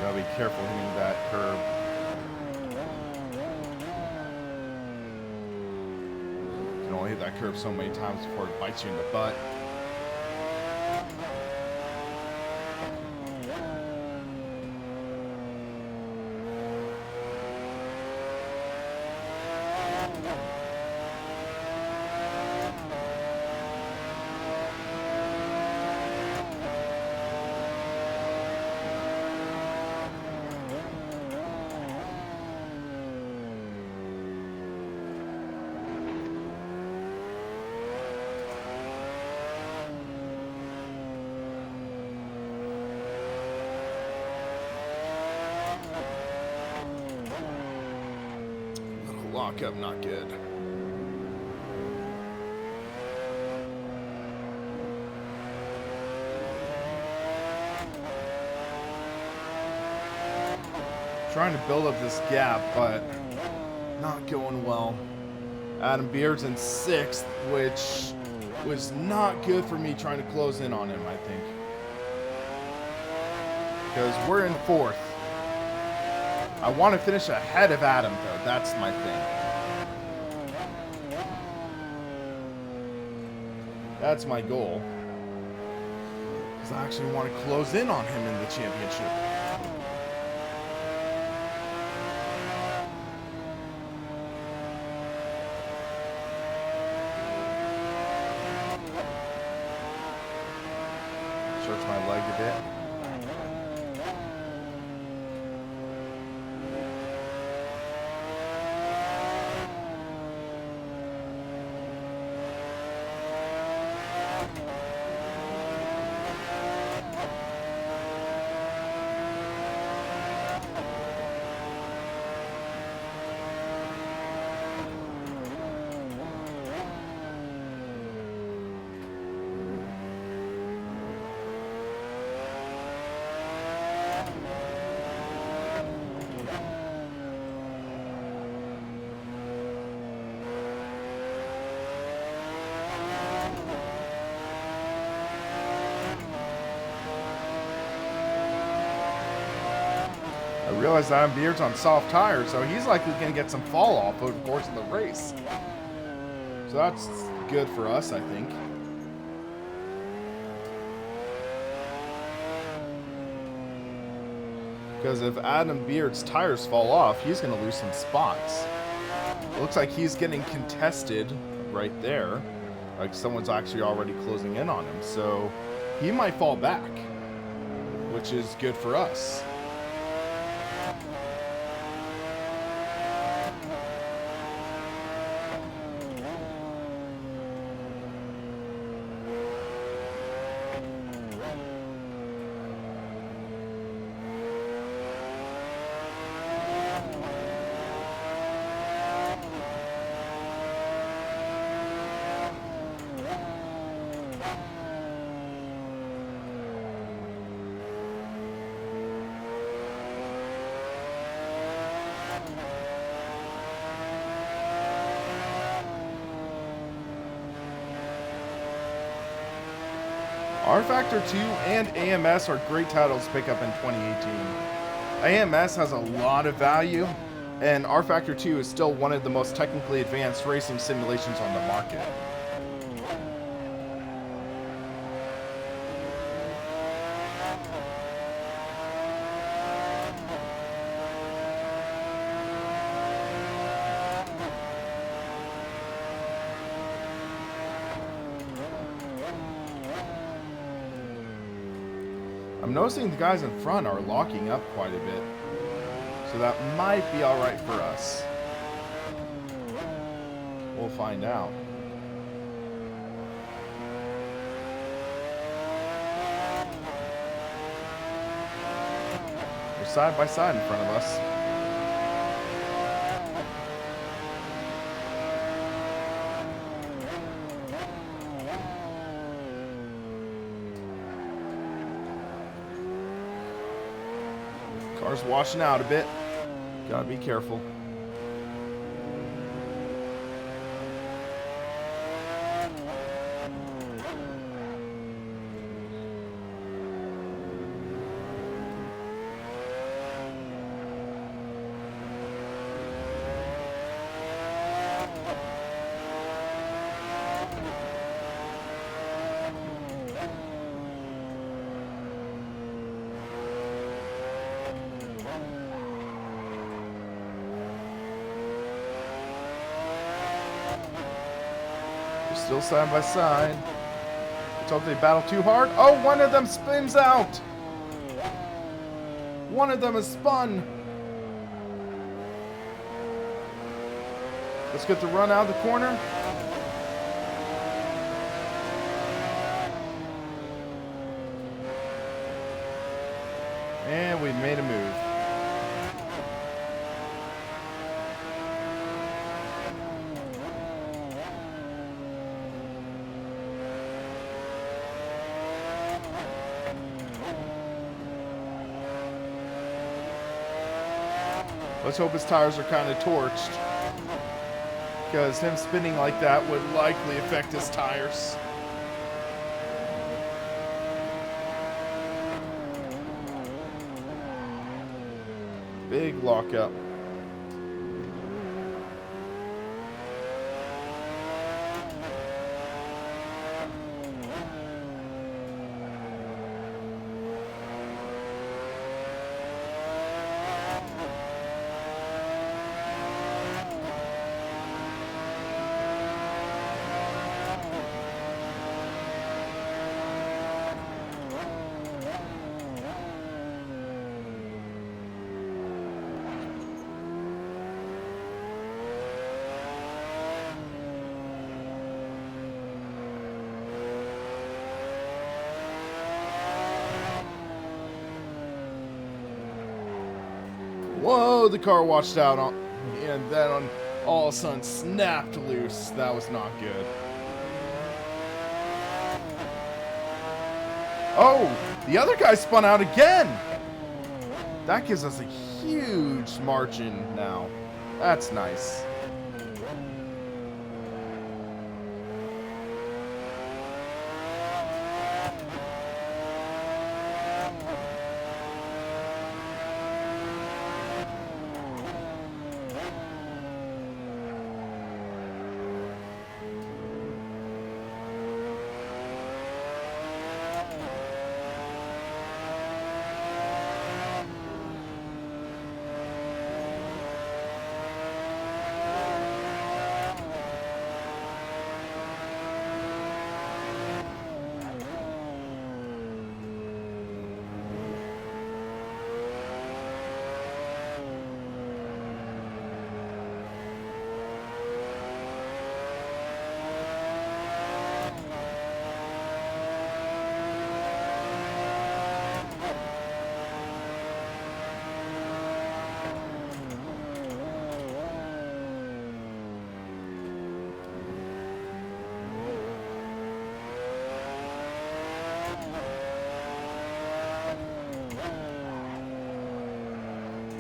Gotta be careful hitting that curb. You can only hit that curb so many times before it bites you in the butt. Lockup, not good. Trying to build up this gap, but not going well. Adam Beard's in 6th, which was not good for me trying to close in on him, I think. Because we're in 4th. I want to finish ahead of Adam, though. That's my thing. That's my goal. Because I actually want to close in on him in the championship. Stretch my leg a bit. I realize Adam Beard's on soft tires, so he's likely going to get some fall off over the course of the race. So that's good for us, I think. Because if Adam Beard's tires fall off, he's going to lose some spots. It looks like he's getting contested right there. Like someone's actually already closing in on him. So he might fall back, which is good for us. R-Factor 2 and AMS are great titles to pick up in 2018. AMS has a lot of value, and R-Factor 2 is still one of the most technically advanced racing simulations on the market. I'm noticing the guys in front are locking up quite a bit, so that might be alright for us. We'll find out. They're side by side in front of us. Car's washing out a bit. Gotta be careful. Still side by side. Let's hope they battle too hard. Oh, one of them spins out. One of them is spun. Let's get the run out of the corner. And we made a move. Let's hope his tires are kind of torched, because him spinning like that would likely affect his tires. Big lockup. Whoa, the car washed out on, and then all of a sudden snapped loose. That was not good. Oh, the other guy spun out again. That gives us a huge margin now. That's nice.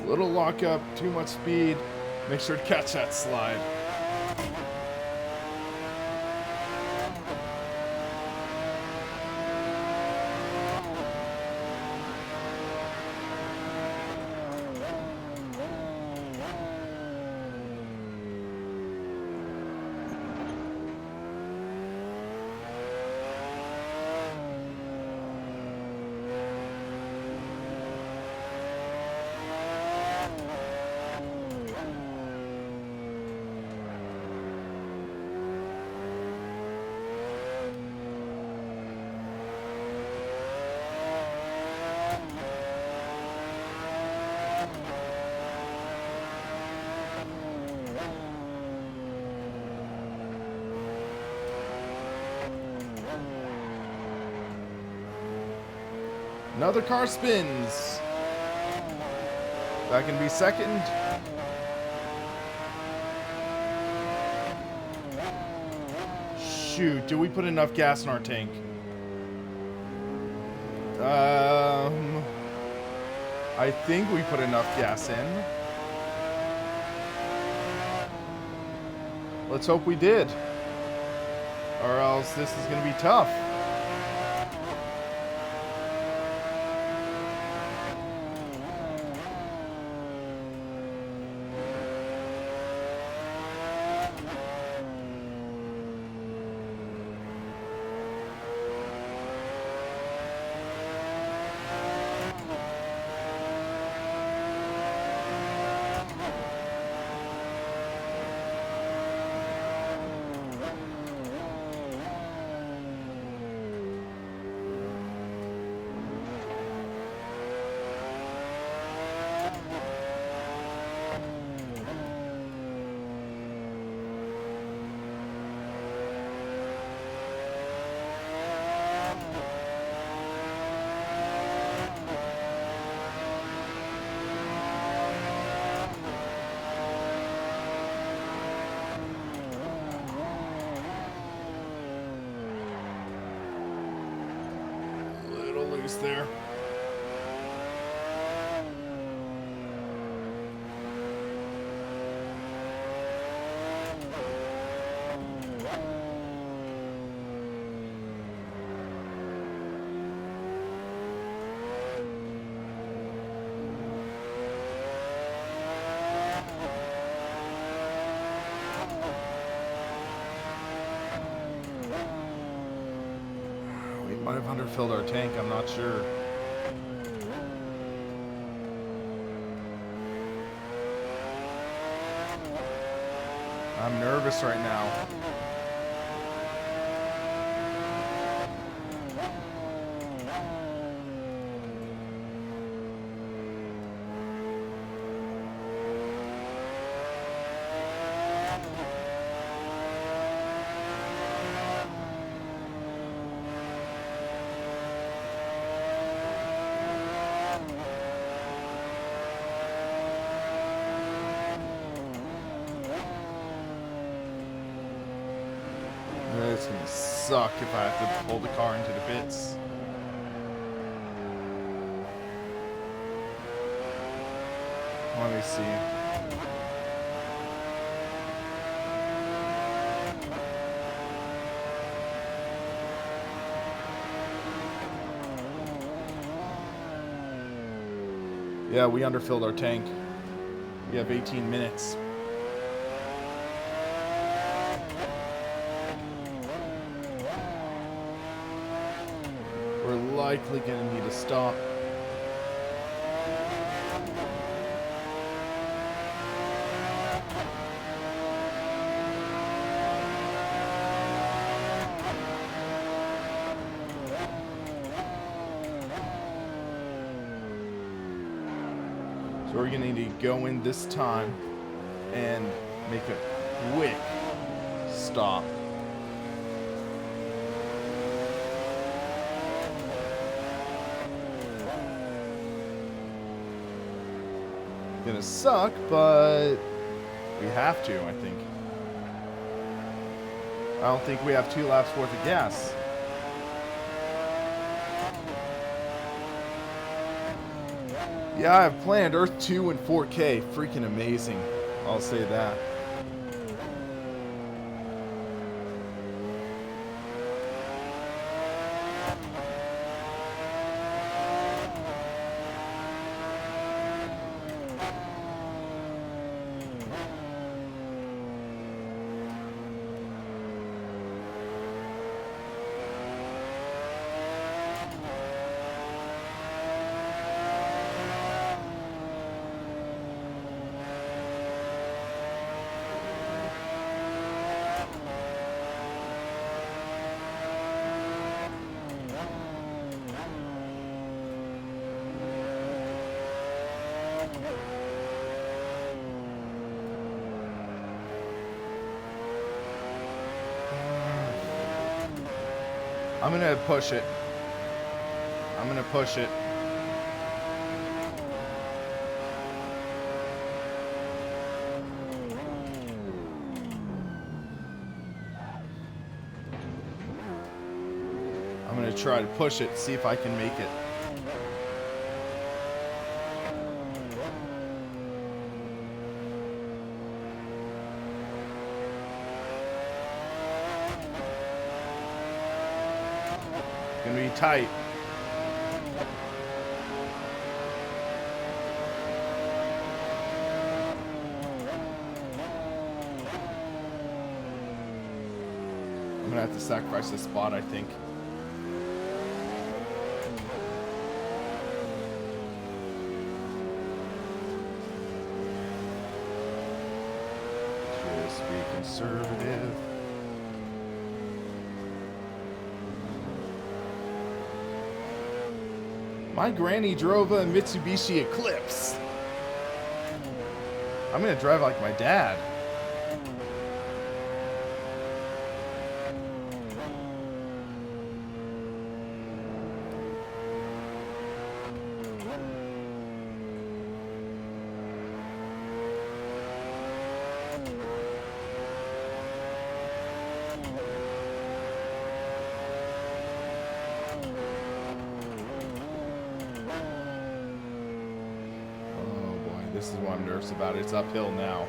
Little lockup, too much speed. Make sure to catch that slide. Another car spins. That can be second. Shoot, did we put enough gas in our tank? I think we put enough gas in. Let's hope we did. Or else this is going to be tough. There. We might have underfilled our tank, I'm not sure. I'm nervous right now. It's gonna suck if I have to pull the car into the pits. Let me see. Yeah, we underfilled our tank. We have 18 minutes. We're likely going to need to stop. So we're going to need to go in this time and make a quick stop. Gonna suck, but we have to, I think. I don't think we have 2 laps worth of gas. Yeah, I have planned Earth 2 in 4K. Freaking amazing. I'll say that. I'm gonna push it. I'm gonna push it. I'm gonna try to push it, see if I can make it. Gonna be tight. I'm gonna have to sacrifice this spot, I think. Just be conservative. My granny drove a Mitsubishi Eclipse. I'm gonna drive like my dad. This is what I'm nervous about. It's uphill now.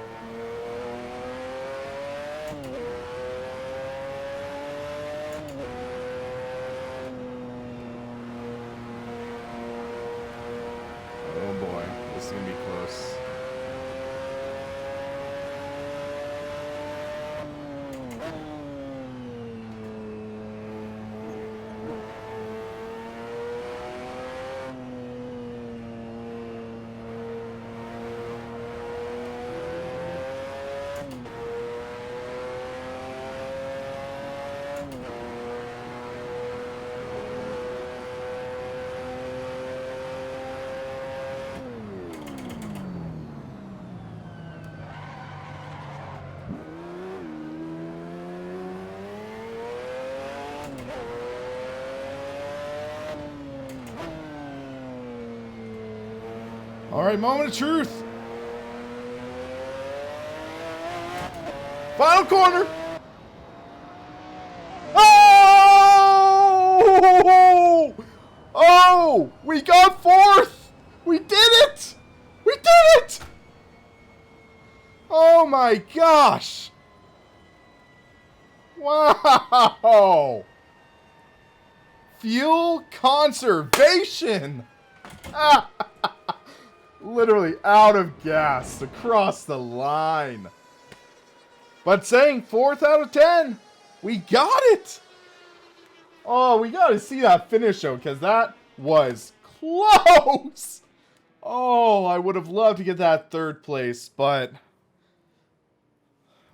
Oh boy, this is gonna be close. All right, moment of truth. Final corner. Oh! Oh! We got fourth. We did it. We did it. Oh my gosh. Wow. Fuel conservation. Literally out of gas across the line. But saying 4th out of 10. We got it. Oh, we got to see that finish though, because that was close. Oh, I would have loved to get that 3rd place, but...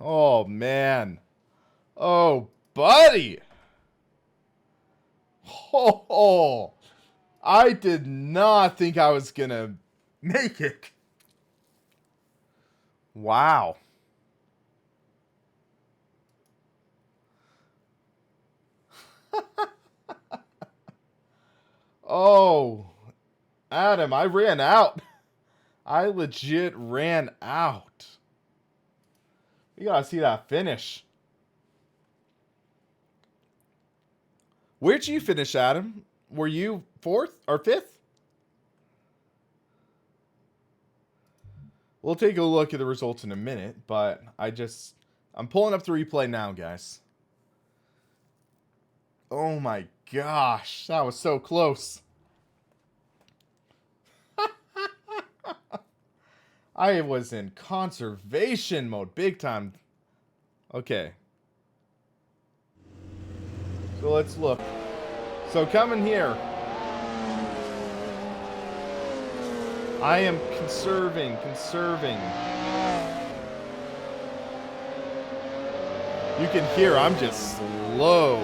Oh, man. Oh, buddy. Oh, I did not think I was going to make it. Wow. Oh, Adam, I ran out. I legit ran out. You gotta see that finish. Where'd you finish, Adam? Were you 4th or 5th? We'll take a look at the results in a minute, but I'm pulling up the replay now, guys. Oh my gosh, that was so close. I was in conservation mode, big time. Okay. So let's look. So coming here. I am conserving. You can hear I'm just slow.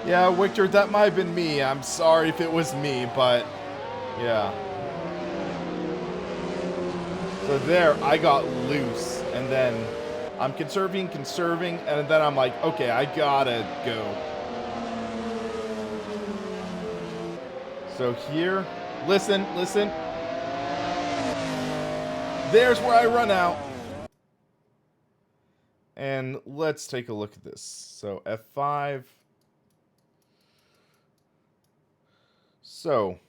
Yeah, Victor, that might have been me. I'm sorry if it was me, but yeah. So there, I got loose, and then I'm conserving, and then I'm like, okay, I gotta go. So here, listen. There's where I run out. And let's take a look at this. So F5. So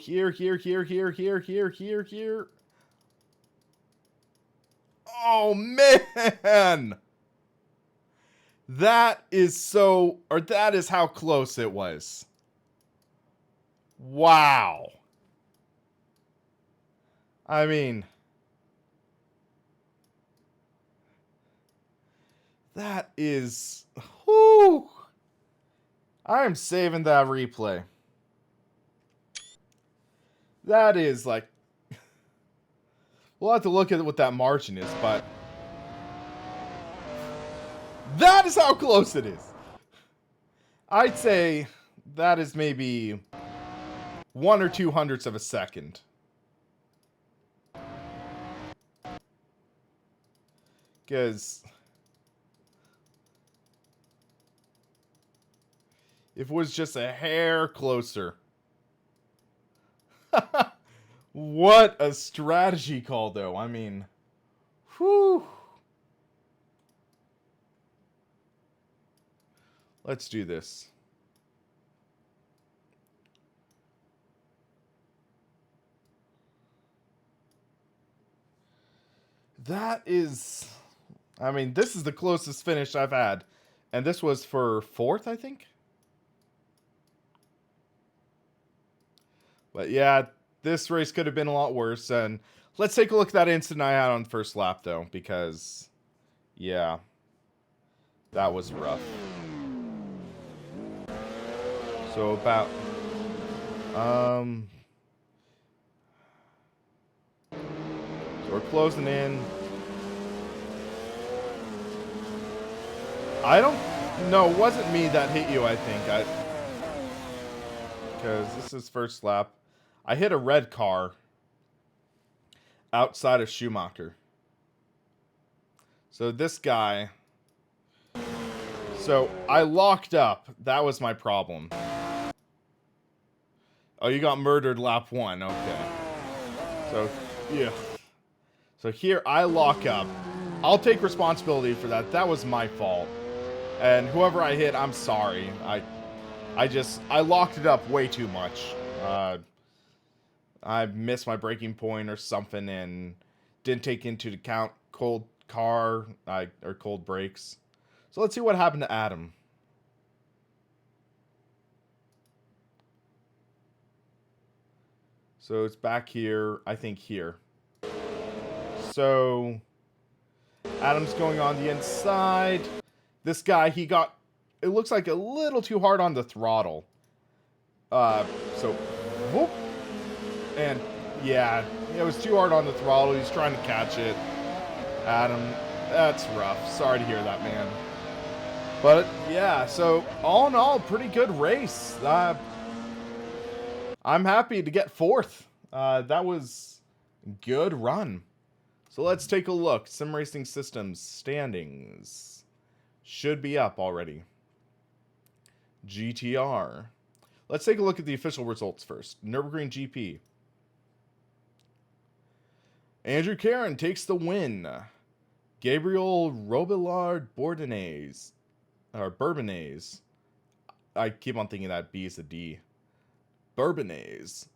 here. Oh, man. That is how close it was. Wow. I mean, that is, whoo. I am saving that replay. That is like, we'll have to look at what that margin is, but that is how close it is. I'd say that is maybe 1 or 2 hundredths of a second. Because if it was just a hair closer. What a strategy call, though. I mean, whew. Let's do this. That is, I mean, this is the closest finish I've had. And this was for 4th, I think. But yeah, this race could have been a lot worse. And let's take a look at that incident I had on the first lap, though, because, yeah, that was rough. So about, so we're closing in. I don't, no, it wasn't me that hit you, I think. Because this is first lap. I hit a red car outside of Schumacher. So this guy, so I locked up. That was my problem. Oh, you got murdered lap 1. Okay. So, yeah. So here I lock up. I'll take responsibility for that. That was my fault. And whoever I hit, I'm sorry. I locked it up way too much. I missed my braking point or something and didn't take into account cold car or cold brakes. So let's see what happened to Adam. So it's back here, I think here. So Adam's going on the inside. This guy, he got, it looks like a little too hard on the throttle. So, whoop. And yeah, it was too hard on the throttle. He's trying to catch it. Adam, that's rough. Sorry to hear that, man. But yeah, so all in all, pretty good race. I'm happy to get 4th. That was a good run. So let's take a look. Sim Racing Systems standings should be up already. GTR. Let's take a look at the official results first. Nurburgring GP. Andrew Caron takes the win. Gabriel Robillard Bourbonnais. I keep on thinking that B is a D. Bourbonnais.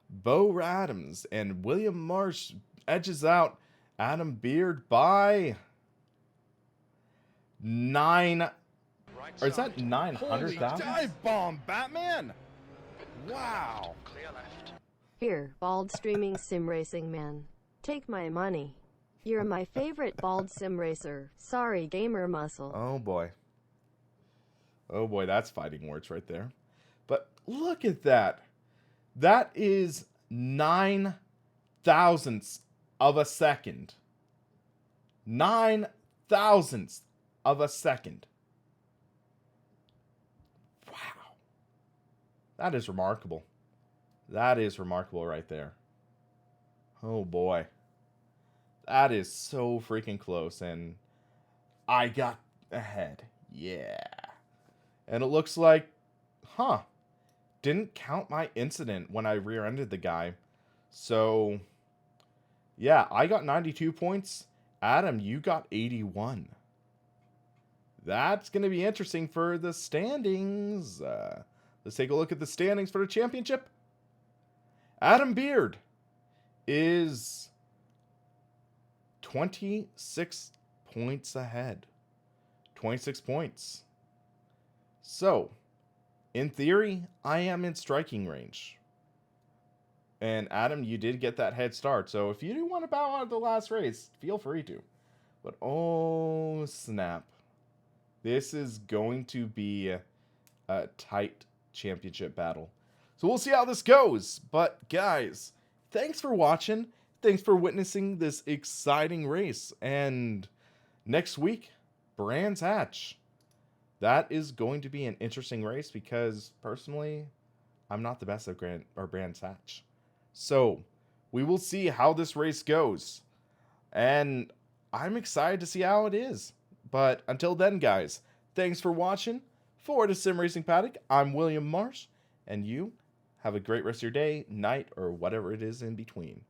Bo Adams and William Marsh edges out Adam Beard by 9. Or is that 900,000? Dive bomb, Batman! Wow. Here, bald streaming sim racing man. Take my money. You're my favorite bald sim racer. Sorry, gamer muscle. Oh boy. Oh boy, that's fighting words right there. But look at that. That is 9 thousandths of a second. 9 thousandths of a second. Wow. That is remarkable. That is remarkable right there. Oh boy. That is so freaking close, and I got ahead. Yeah. And it looks like, didn't count my incident when I rear-ended the guy. So, yeah, I got 92 points. Adam, you got 81. That's going to be interesting for the standings. Let's take a look at the standings for the championship. Adam Beard is 26 points ahead. 26 points. So, in theory, I am in striking range. And Adam, you did get that head start. So if you do want to bow out of the last race, feel free to. But oh snap. This is going to be a tight championship battle. So we'll see how this goes. But guys, thanks for watching. Thanks for witnessing this exciting race. And next week, Brands Hatch. That is going to be an interesting race because personally, I'm not the best at Brands Hatch. So we will see how this race goes. And I'm excited to see how it is. But until then, guys, thanks for watching. For the Sim Racing Paddock, I'm William Marsh. And you have a great rest of your day, night, or whatever it is in between.